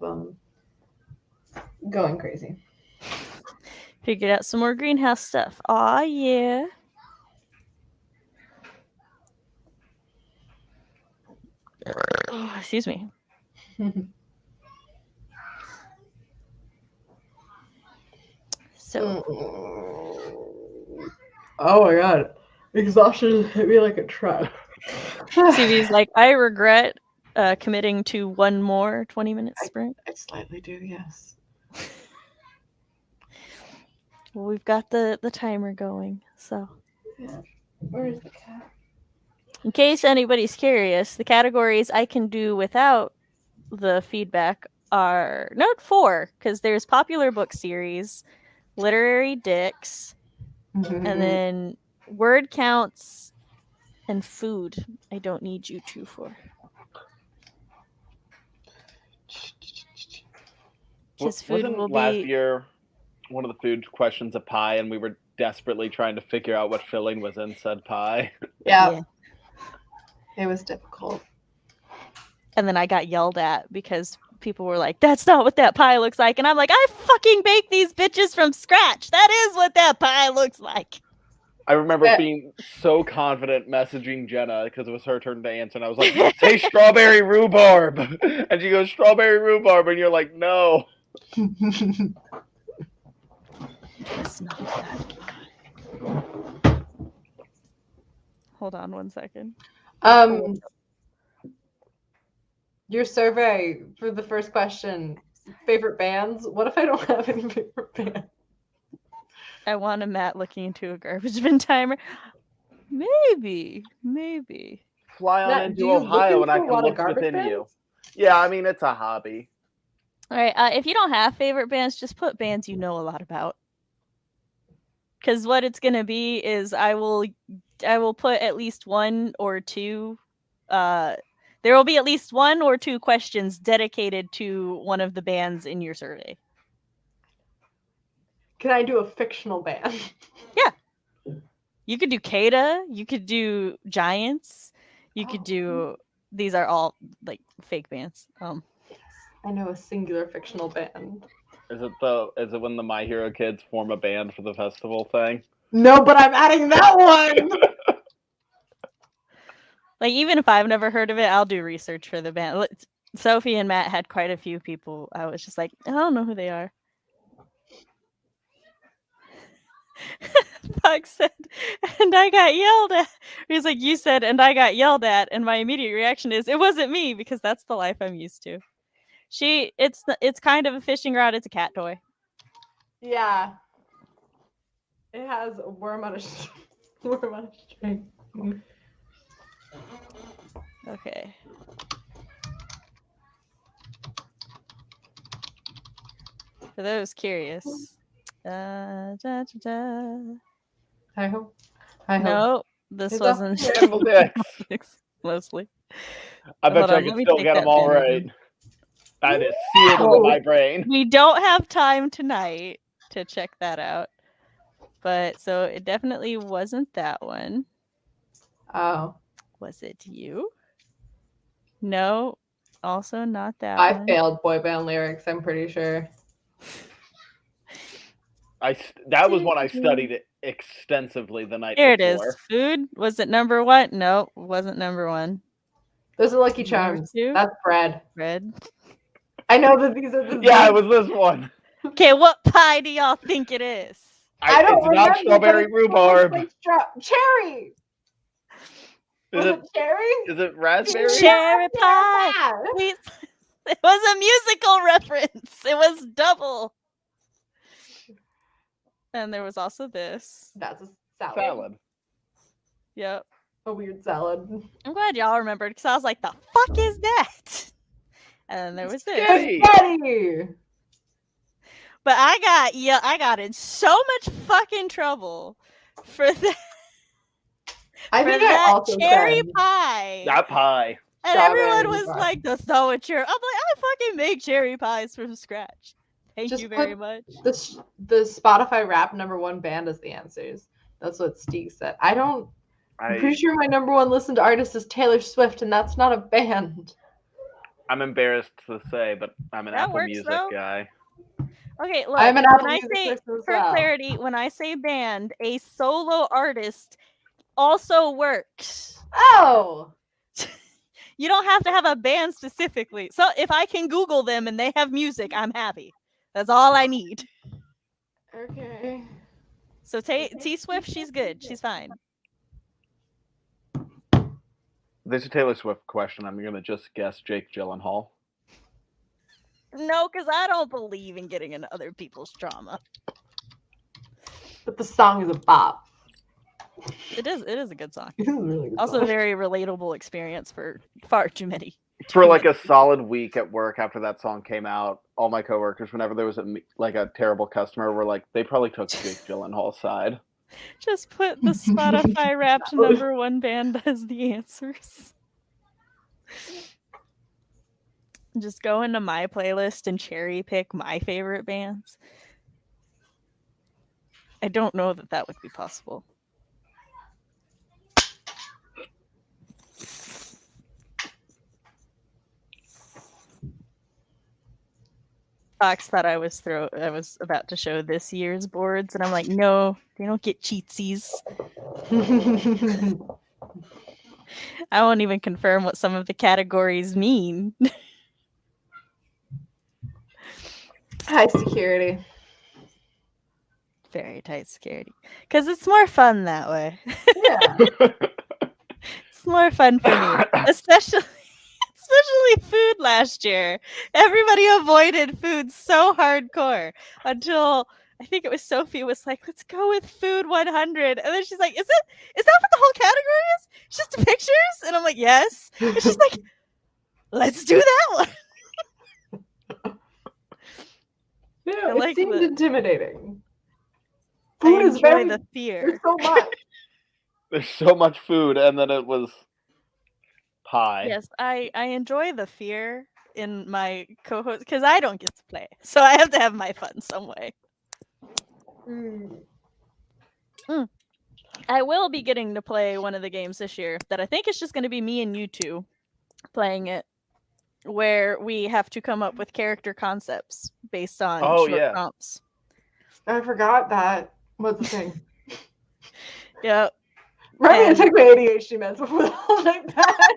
going crazy. Figured out some more greenhouse stuff. Aw, yeah. Oh, excuse me. So. Oh my god. Exhaustion hit me like a truck. CB's like, I regret committing to 1 more 20-minute sprint. I slightly do, yes. Well, we've got the timer going, so. Yeah. Where is the cat? In case anybody's curious, the categories I can do without the feedback are note 4, because there's popular book series, literary dicks, and then word counts and food. I don't need you 2 for. Because food Wasn't will last be year one of the food questions a pie, and we were desperately trying to figure out what filling was in said pie. Yeah. It was difficult. And then I got yelled at because people were like, that's not what that pie looks like. And I'm like, I fucking baked these bitches from scratch. That is what that pie looks like. I remember being so confident messaging Jenna because it was her turn to answer, and I was like, say strawberry rhubarb. And she goes, strawberry rhubarb. And you're like, no. It's not that. Hold on 1 second. Your survey for the first question, favorite bands. What if I don't have any favorite bands? I want a Matt looking into a garbage bin timer. Maybe. Fly on Matt, into Ohio and I can look within bins? you. Yeah, I mean, it's a hobby. All right. If you don't have favorite bands, just put bands you know a lot about. Because what it's gonna be is I will put at least 1 or 2. There will be at least 1 or 2 questions dedicated to one of the bands in your survey. Can I do a fictional band? Yeah. You could do Kada. You could do Giants. You could do. These are all like fake bands. I know a singular fictional band. Is it when the My Hero kids form a band for the festival thing? No, but I'm adding that one. Like, even if I've never heard of it, I'll do research for the band. Sophie and Matt had quite a few people. I was just like, I don't know who they are. Fox said, and I got yelled at. He was like, you said, and I got yelled at. And my immediate reaction is, it wasn't me, because that's the life I'm used to. It's kind of a fishing rod. It's a cat toy. Yeah. It has a worm on a string. Okay. For those curious. Hi ho. No, this It's wasn't Animal dicks. mostly. I bet Hold you on, I let can me still take get them that all pen. right. That is seared into my brain. We don't have time tonight to check that out. But so it definitely wasn't that one. Oh. Was it you? No. Also not that I one. failed boy band lyrics, I'm pretty sure. That was one I studied extensively the night Here before. it is. Food. Was it number one? No, it wasn't number one. Those are Lucky Was it number Charms. two? That's bread. Bread. I know that these are the Yeah, it was this one. Okay, what pie do y'all think it is? I don't It's remember, not strawberry but it rhubarb. looks like cherry. Was it cherry? Is it raspberry? Cherry pie. It was a musical reference. It was double. And there was also this. That's a salad. Salad. Yep. A weird salad. I'm glad y'all remembered because I was like, the fuck is that? And then there was this. Spaghetti. But I got in so much fucking trouble for that. I for think that I also cherry said pie. That pie. And strawberry everyone was pie. like, that's not what you're. I'm like, I fucking make cherry pies from scratch. Thank Just you very put much. the Spotify rap #1 band as the answers. That's what Steve said. I'm pretty sure my #1 listened artist is Taylor Swift, and that's not a band. I'm embarrassed to say, but I'm an That Apple works, Music though. guy. Okay, look. I'm an when Apple I Music say, person as for well. clarity, when I say band, a solo artist also works. Oh! You don't have to have a band specifically. So if I can Google them and they have music, I'm happy. That's all I need. Okay. So T Swift, she's good. She's fine. There's a Taylor Swift question. I'm going to just guess Jake Gyllenhaal. No, because I don't believe in getting in other people's drama. But the song is a bop. It is a good song. It is a really good Also a song. very relatable experience for far too many. For like a solid week at work after that song came out, all my coworkers, whenever there was a terrible customer, were like, they probably took Jake Gyllenhaal's side. Just put the Spotify Wrapped #1 band as the answers. Just go into my playlist and cherry pick my favorite bands. I don't know that would be possible. Fox thought I was about to show this year's boards, and I'm like, no, they don't get cheatsies. I won't even confirm what some of the categories mean. High security. Very tight security. Because it's more fun that way. Yeah. It's more fun for me. Especially food last year. Everybody avoided food so hardcore until I think it was Sophie was like, let's go with food 100. And then she's like, is that what the whole category is? It's just pictures? And I'm like, yes. And she's like, let's do that one. Yeah, like it seems intimidating. I Food is enjoy very the fear. There's so much. There's so much food, and then it was pie. Yes, I enjoy the fear in my co-host because I don't get to play. So I have to have my fun some way. I will be getting to play one of the games this year that I think is just going to be me and you two playing it, where we have to come up with character concepts based on short prompts. I forgot that was the thing. Yep. Right, I took my ADHD meds before the whole like that.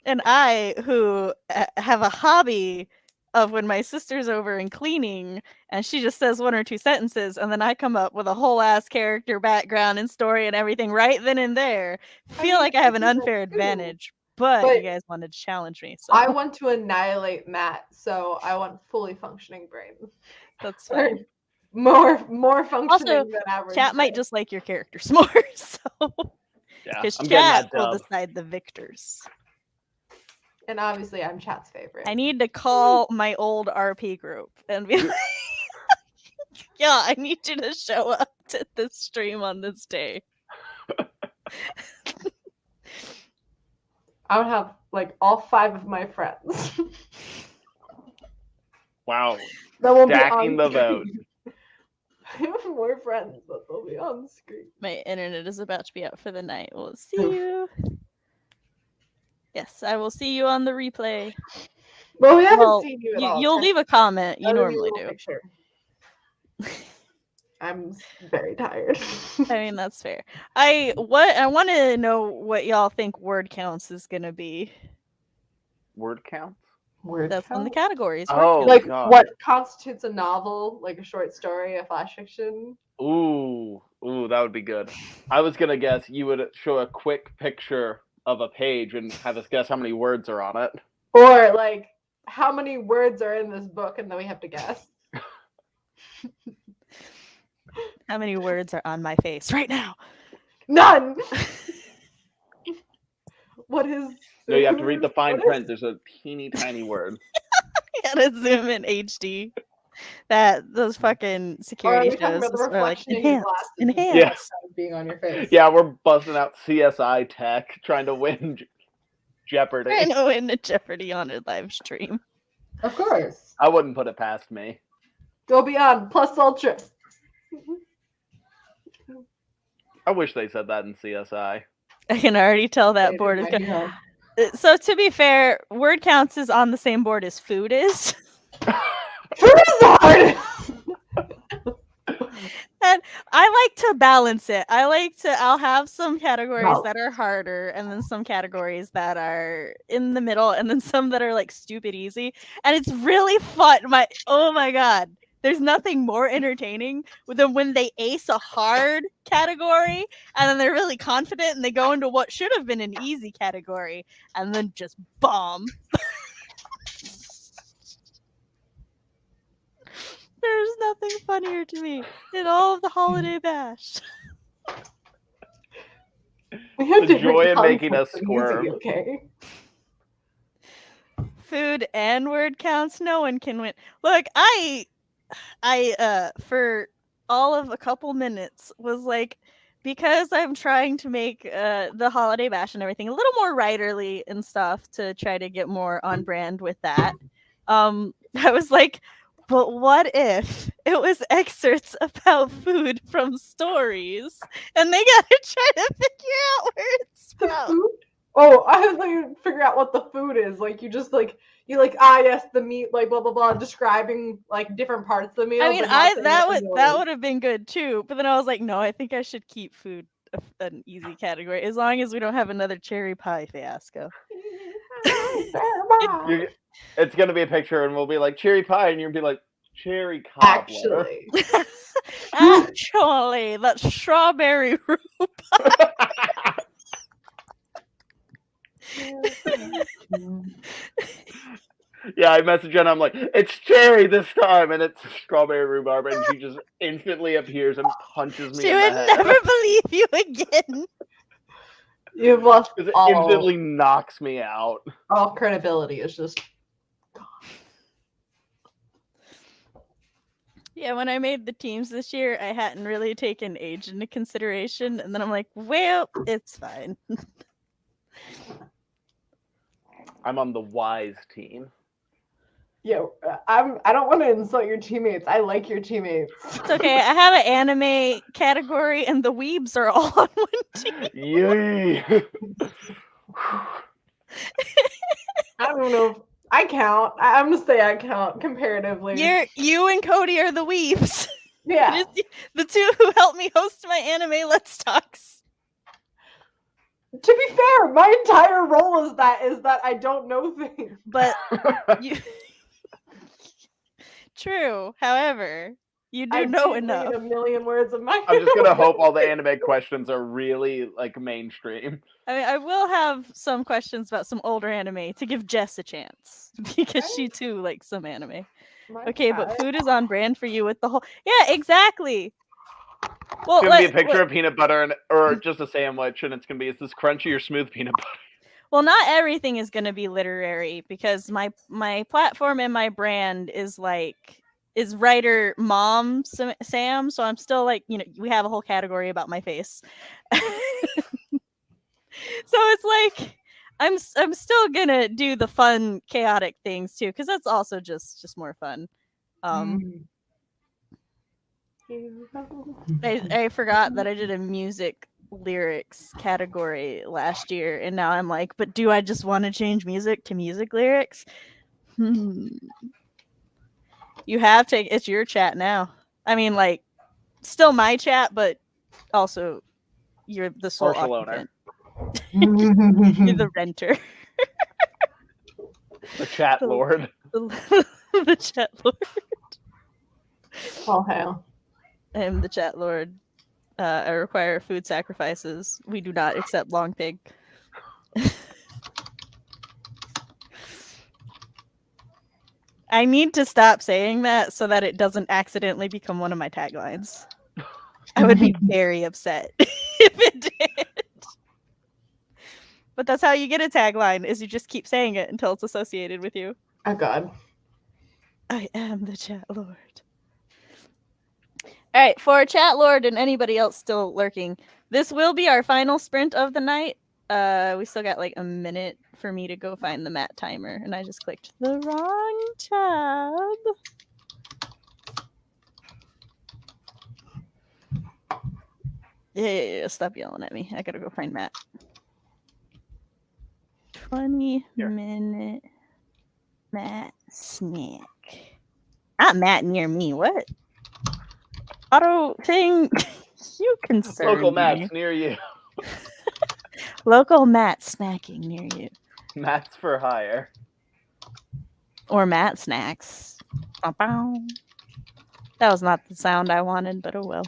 And I, who have a hobby of when my sister's over and cleaning, and she just says 1 or 2 sentences, and then I come up with a whole ass character background and story and everything right then and there. Feel like I have an unfair advantage, but you guys wanted to challenge me. So I want to annihilate Matt, so I want fully functioning brain. That's fine. More functioning Also, than average. chat might just like your characters more, so because chat will decide the victors. And obviously, I'm chat's favorite. I need to call my old RP group and be like, yeah, I need you to show up to this stream on this day. I would have like all 5 of my friends. Wow. That will Stacking be the on vote. screen. I have more friends, but they'll be on screen. My internet is about to be out for the night. We'll see you. Yes, I will see you on the replay. Well, we haven't Well, seen you at all. you'll leave a comment. You I'll leave normally a little do. picture. I'm very tired. I mean, that's fair. I want to know what y'all think word counts is gonna be. Word counts? Word That's one of the count? categories. Oh, Word Like God. what constitutes a novel, like a short story, a flash fiction? Ooh, that would be good. I was gonna guess you would show a quick picture of a page and have us guess how many words are on it. Or like how many words are in this book and then we have to guess. How many words are on my face right now? None. What is No, you have to read the fine what is- print. There's a teeny tiny word. I gotta zoom in HD. Those fucking Or are security we talking shows about the are like reflection in your enhance, glasses enhance. Yeah. being on your face? Yeah, we're busting out CSI tech, trying to win Jeopardy. I know in the Jeopardy on a live stream. Of course. I wouldn't put it past me. Go beyond plus ultra. I wish they said that in CSI. I can already tell that They board do is my good. hero. So to be fair, word counts is on the same board as food is. Food is the hardest. And I like to balance it. I'll have some categories Balance. that are harder and then some categories that are in the middle and then some that are like stupid easy. And it's really fun. Oh my God. There's nothing more entertaining than when they ace a hard category and then they're really confident and they go into what should have been an easy category and then just bomb. There's nothing funnier to me in all of the holiday bash. We have The different joy in making us concepts of easy, squirm. okay? Food and word counts, no one can win. Look, I for all of a couple minutes was like, because I'm trying to make the holiday bash and everything a little more writerly and stuff to try to get more on brand with that. I was like, but what if it was excerpts about food from stories and they gotta try to figure out where it's The from? food? Oh, I was like figure out what the food is. Like you just like yes, the meat, like blah blah blah, describing like different parts of the meal. I mean, but not saying that what the would meal is. have been good too. But then I was like, no, I think I should keep food an easy category as long as we don't have another cherry pie fiasco. It's gonna be a picture, and we'll be like cherry pie, and you'll be like cherry cobbler. Actually, that's strawberry rhubarb. Yeah, I message Jenna. I'm like, it's cherry this time, and it's strawberry rhubarb, and she just instantly appears and punches me She in would the head. never believe you again. You've lost Because it all, instantly knocks me out. all credibility. It's just Yeah, when I made the teams this year, I hadn't really taken age into consideration, and then I'm like, well, it's fine. I'm on the wise team. yeah. I don't want to insult your teammates. I like your teammates. It's okay. I have an anime category, and the weebs are all on one team. Yay! I don't know if I count. I'm gonna say I count comparatively. You and Cody are the weebs. Yeah. Just the two who helped me host my anime Let's Talks. To be fair, my entire role is that I don't know things. But you True. However, you do I know did enough. read a million words of my I'm just gonna hope all the anime questions are really like mainstream. I mean, I will have some questions about some older anime to give Jess a chance because she too likes some anime. My Okay, God. but food is on brand for you with the whole. Yeah, exactly. Well, It's gonna be a picture of peanut butter or just a sandwich, and it's gonna be, is this crunchy or smooth peanut butter? Well, not everything is going to be literary because my platform and my brand is writer mom Sam, so I'm still like, we have a whole category about my face. So it's like I'm still gonna do the fun, chaotic things too, because that's also just more fun. I forgot that I did a music lyrics category last year, and now I'm like, but do I just want to change music to music lyrics? You have to. It's your chat now. I mean, like, still my chat, but also you're the sole Partial occupant. owner. You're the renter. The chat lord. The chat lord. All hail. I am the chat lord. I require food sacrifices. We do not accept long pig. I need to stop saying that so that it doesn't accidentally become one of my taglines. I would be very upset if it did. But that's how you get a tagline, is you just keep saying it until it's associated with you. Oh God. I am the chat lord. All right, for chat lord and anybody else still lurking, this will be our final sprint of the night. We still got like a minute for me to go find the Matt timer, and I just clicked the wrong tab. Yeah, stop yelling at me. I gotta go find Matt. 20-minute Matt snack. Not Matt near me. What? Auto thing. You concern Local me. Matt's near you. Local Matt snacking near you. Matt's for hire. Or Matt snacks. Bow-bow. That was not the sound I wanted, but oh well.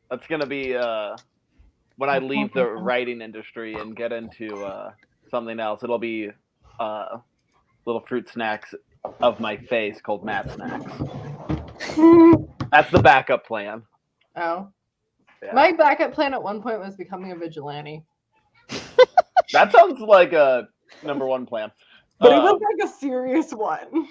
That's gonna be when I leave the writing industry and get into something else. It'll be little fruit snacks of my face called Matt Snacks. That's the backup plan. Oh. Yeah. My backup plan at one point was becoming a vigilante. That sounds like a number one plan. But it was like a serious one.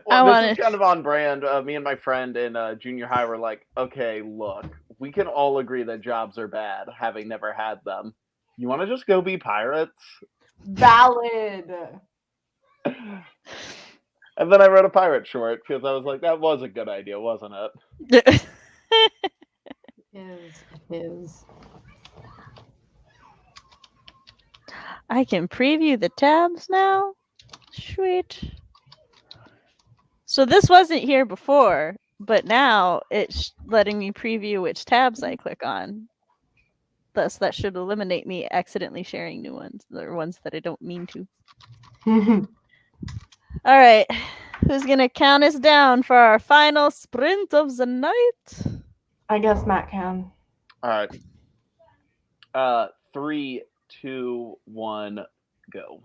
Well, this is kind of on brand. Me and my friend in junior high were like, okay, look, we can all agree that jobs are bad, having never had them. You want to just go be pirates? Valid. And then I wrote a pirate short because I was like, that was a good idea, wasn't it? It is. I can preview the tabs now. Sweet. So this wasn't here before, but now it's letting me preview which tabs I click on. Thus, that should eliminate me accidentally sharing new ones, or ones that I don't mean to. All right. Who's going to count us down for our final sprint of the night? I guess Matt can. All right. 3, 2, 1, go.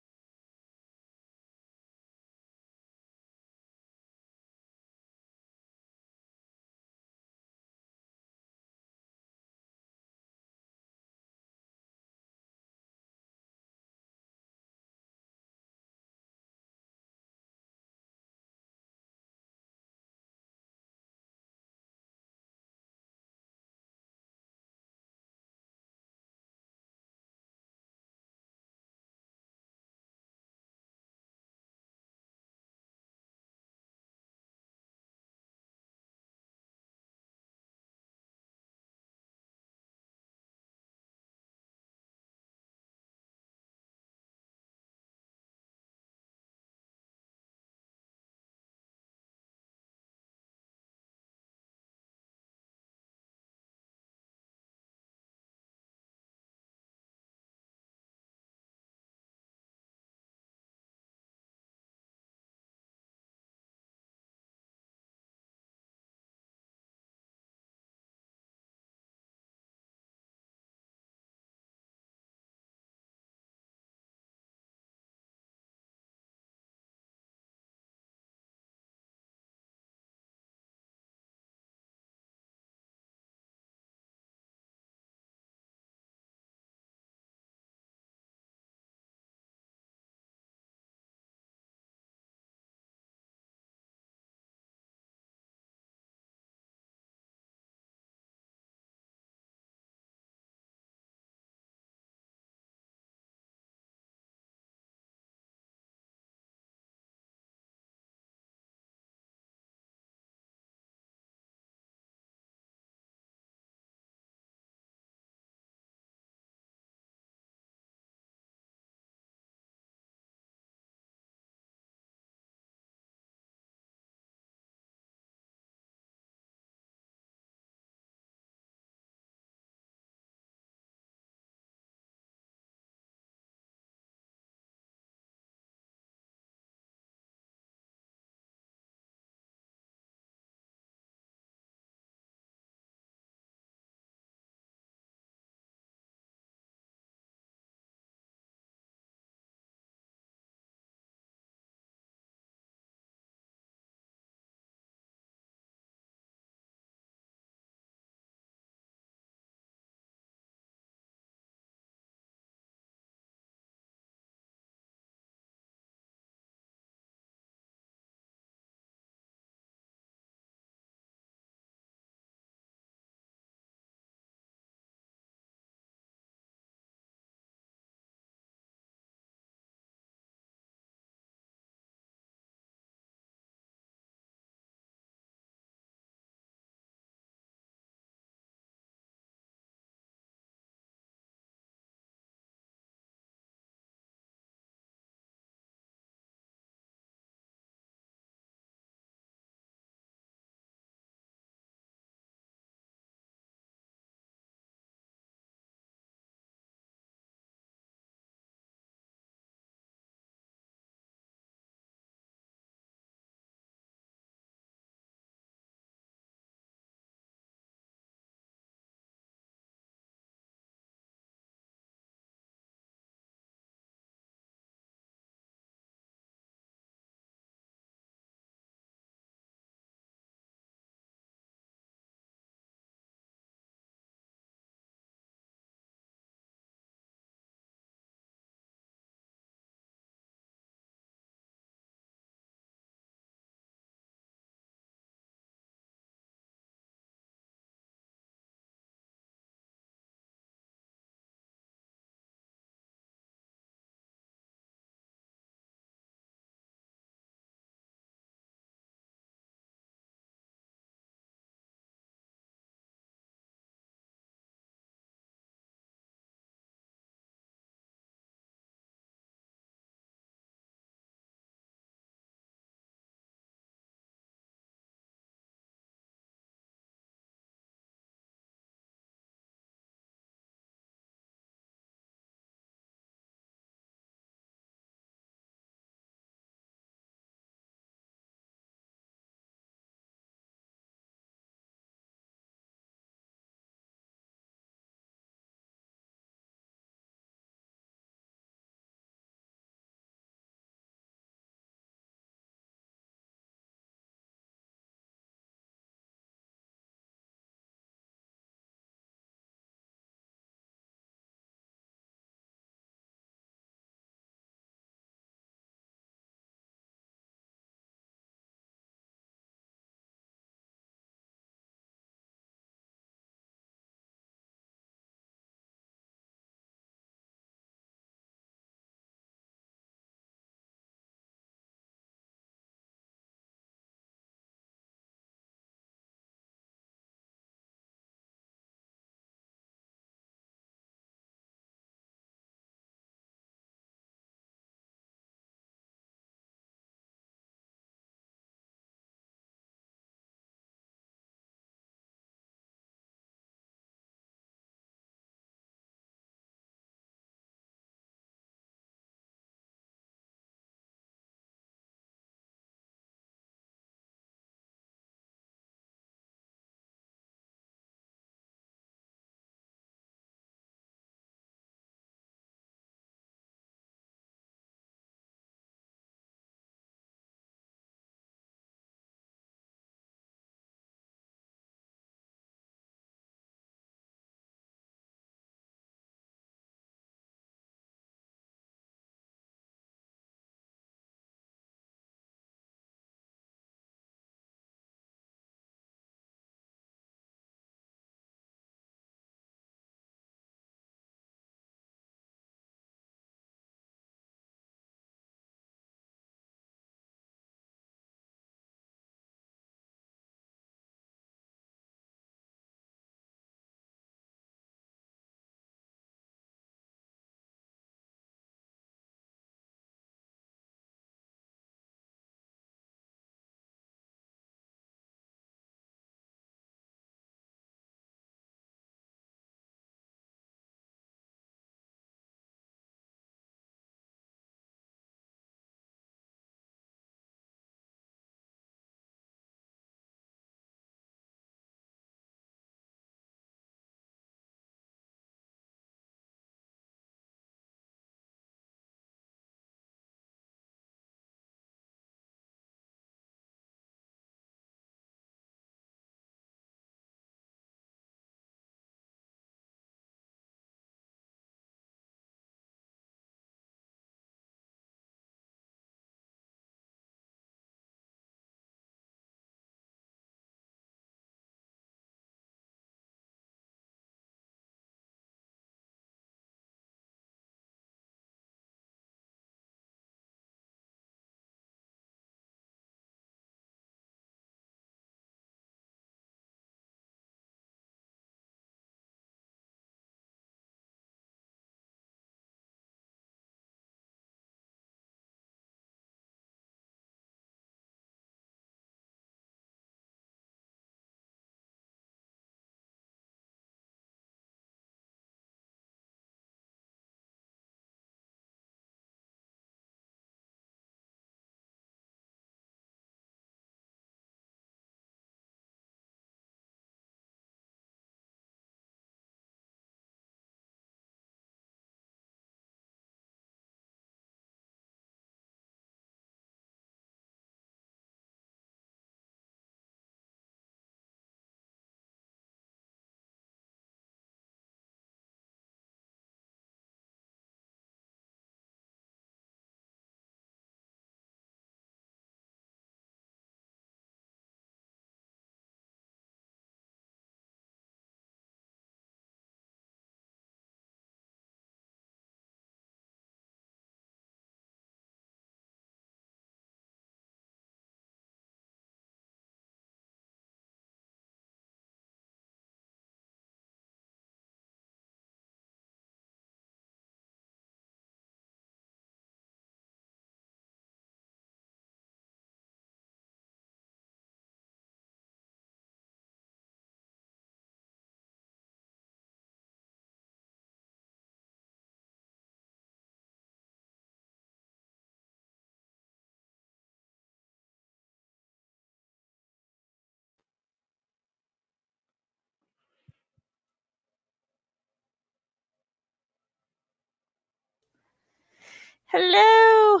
Hello.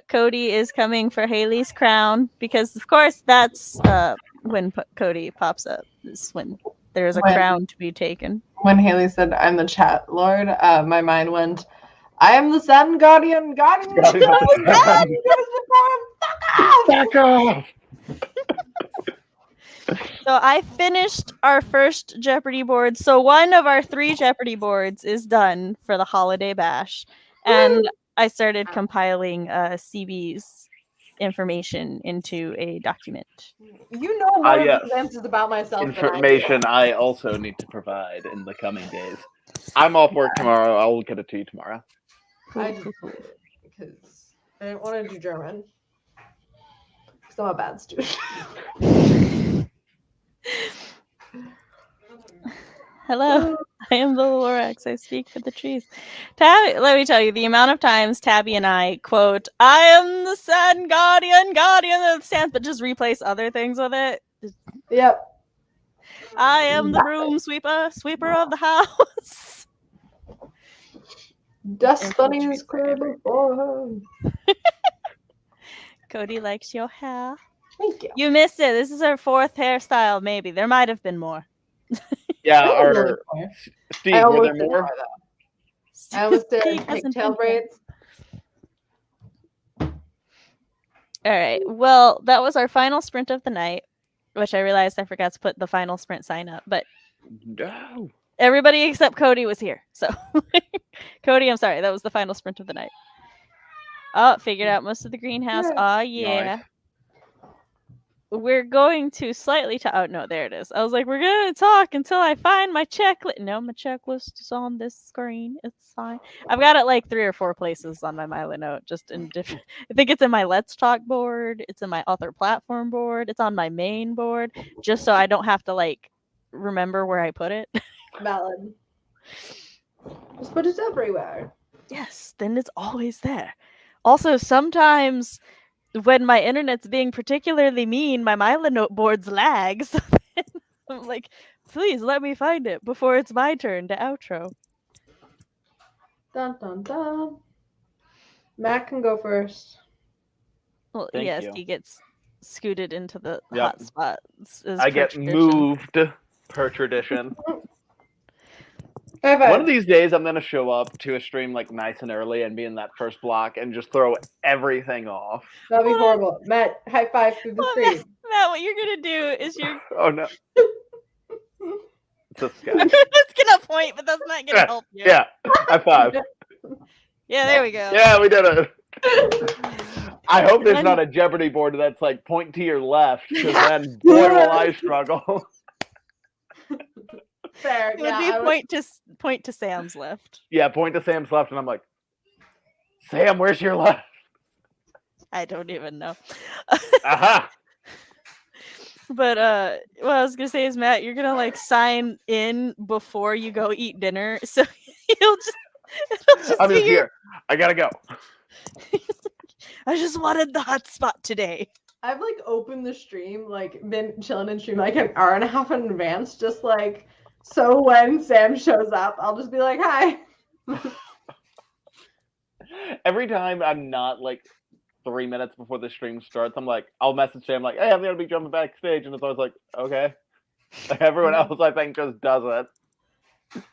Cody is coming for Haley's crown because, of course, that's when Cody pops up. Is when there's a crown to be taken. When Haley said, "I'm the chat lord," my mind went, "I am the sun guardian. Guardian of the sun. Give us the power. Fuck off." So I finished our first Jeopardy board. So one of our 3 Jeopardy boards is done for the holiday bash, and I started compiling CB's information into a document. You know more of these answers about myself information than I do. I also need to provide in the coming days. I'm off work tomorrow. I will get it to you tomorrow. I just did it because I didn't want to do German. Because I'm a bad student. Hello, I am the Lorax. I speak for the trees. Tabby, let me tell you, the amount of times Tabby and I quote, "I am the sun guardian of the sands," but just replace other things with it. Yep. I am the broom sweeper of the house. Dust bunnies clear before her. Cody likes your hair. Thank you. You missed it. This is our 4th hairstyle, maybe. There might have been more. Yeah, Steve, were there more? I almost did pigtail braids. All right. Well, that was our final sprint of the night, which I realized I forgot to put the final sprint sign up, but no. Everybody except Cody was here. So, Cody, I'm sorry. That was the final sprint of the night. Oh, figured out most of the greenhouse. Oh, yeah. Nice. We're going to slightly oh, no, there it is. I was like, we're going to talk until I find my checklist. No, my checklist is on this screen. It's fine. I've got it like 3 or 4 places on my Milo note, just in different. I think it's in my Let's Talk board. It's in my author platform board. It's on my main board, just so I don't have to like remember where I put it. Valid. Just put it everywhere. Yes, then it's always there. Also, sometimes when my internet's being particularly mean, my Milo note boards lag. So I'm like, please let me find it before it's my turn to outro. Dun dun dun. Matt can go first. Well, Thank yes, you. he gets scooted into the Yep. hot spot. I get moved per tradition. High five. One of these days, I'm gonna show up to a stream like nice and early and be in that first block and just throw everything off. That'd be horrible. Matt, high five through the screen. Matt, what you're gonna do is you're. Oh no. It's a sky. I was gonna point, but that's not gonna help you. Yeah. High five. Yeah, there we go. Yeah, we did it. I hope there's not a Jeopardy board that's like point to your left, because then boy will I struggle. Fair. It would be point to Sam's left. Yeah, point to Sam's left, and I'm like, Sam, where's your left? I don't even know. Aha! But what I was gonna say is, Matt, you're gonna like sign in before you go eat dinner, so it'll just I'm just here. I gotta go. I just wanted the hot spot today. I've like opened the stream, like been chilling in stream like an hour and a half in advance, just like so when Sam shows up, I'll just be like, hi. Every time I'm not like 3 minutes before the stream starts, I'm like, I'll message Sam like, hey, I'm gonna be jumping backstage, and it's always like, okay. Like, everyone else, I think, just does it.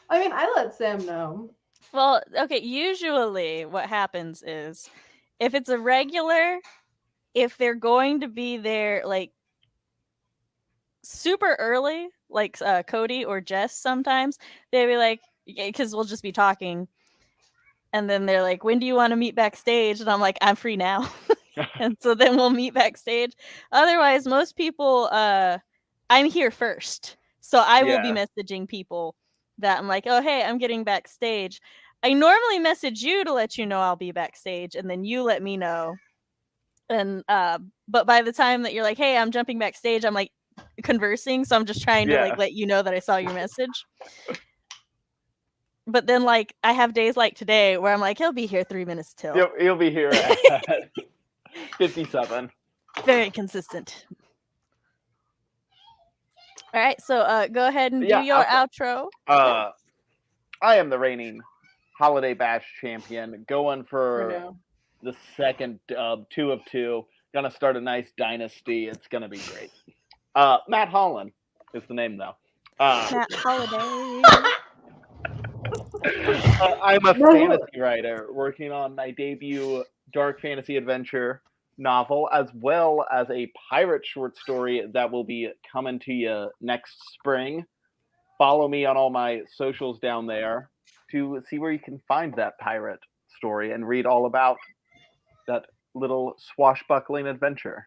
I mean, I let Sam know. Well, okay, usually what happens is if it's a regular, if they're going to be there like super early, like Cody or Jess sometimes, they'll be like, because we'll just be talking, and then they're like, when do you want to meet backstage? And I'm like, I'm free now. And so then we'll meet backstage. Otherwise, most people, I'm here first. So I will be messaging people that I'm like, oh, hey, I'm getting backstage. I normally message you to let you know I'll be backstage, and then you let me know. And but by the time that you're like, hey, I'm jumping backstage, I'm like conversing, so I'm just trying to like let you know that I saw your message. But then like I have days like today where I'm like, he'll be here 3 minutes till. He'll be here at 57. Very consistent. All right, so go ahead and do your outro. I am the reigning Holiday Bash champion, going For for now. the second 2 of 2. Gonna start a nice dynasty. It's gonna be great. Matt Hollon is the name, though. Matt Holiday. I'm a fantasy writer working on my debut dark fantasy adventure novel, as well as a pirate short story that will be coming to you next spring. Follow me on all my socials down there to see where you can find that pirate story and read all about that little swashbuckling adventure.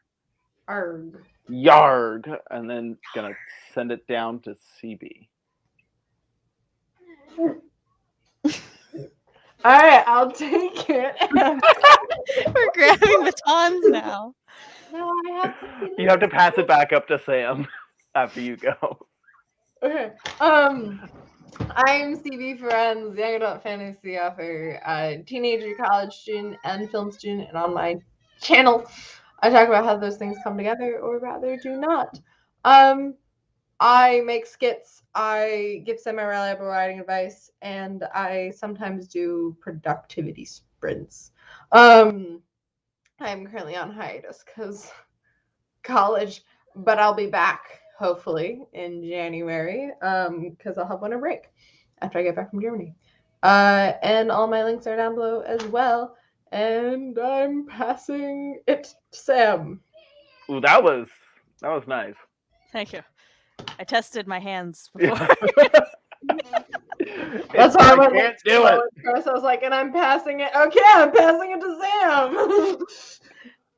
Arg. Yarg! And then gonna send it down to CB. All right, I'll take it. We're grabbing batons now. No, I have to. You have to pass it back up to Sam after you go. Okay. I'm C.B. Ferrenz, young adult fantasy author, teenager, college student, and film student. And on my channel, I talk about how those things come together, or rather, do not. I make skits. I give semi-reliable writing advice, and I sometimes do productivity sprints. I'm currently on hiatus because college, but I'll be back hopefully in January because I'll have winter break after I get back from Germany. And all my links are down below as well. And I'm passing it to Sam. Ooh, that was nice. Thank you. I tested my hands before. That's why I went can't do it. First, I was like, and I'm passing it. Okay, I'm passing it to Sam.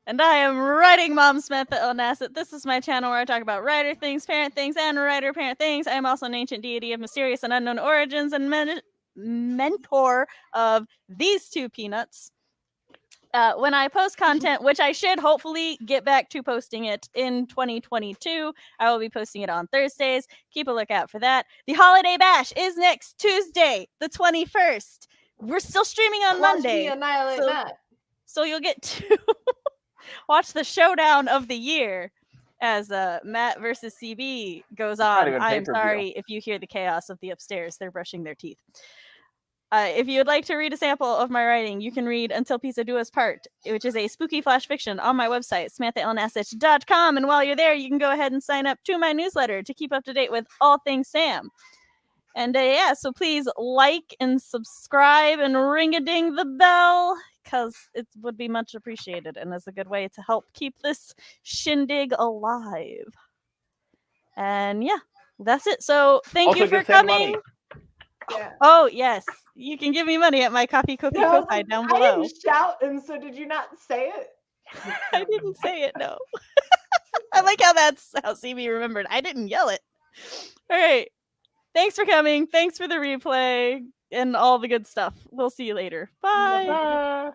And I am writing Mom Samantha on Nasset. This is my channel where I talk about writer things, parent things, and writer-parent things. I am also an ancient deity of mysterious and unknown origins and mentor of these two peanuts. When I post content, which I should hopefully get back to posting it in 2022, I will be posting it on Thursdays. Keep a lookout for that. The Holiday Bash is next Tuesday, the 21st. We're still streaming on Monday. Watch me annihilate Matt. So you'll get to watch the showdown of the year as Matt versus CB goes on. I'm sorry if you hear the chaos of the upstairs. They're brushing their teeth. If you would like to read a sample of my writing, you can read Until Pizza Do Us Part, which is a spooky flash fiction on my website, SamanthaLNasset.com. And while you're there, you can go ahead and sign up to my newsletter to keep up to date with all things Sam. And yeah, so please like and subscribe and ring-a-ding the bell, because it would be much appreciated and is a good way to help keep this shindig alive. And yeah, that's it. So thank you for coming. Yeah. Oh, yes. You can give me money at my Coffee Cookie Ko-Fi down below. I didn't shout, and so did you not say it? I didn't say it, no. I like how that's how CB remembered. I didn't yell it. All right. Thanks for coming. Thanks for the replay and all the good stuff. We'll see you later. Bye. Bye.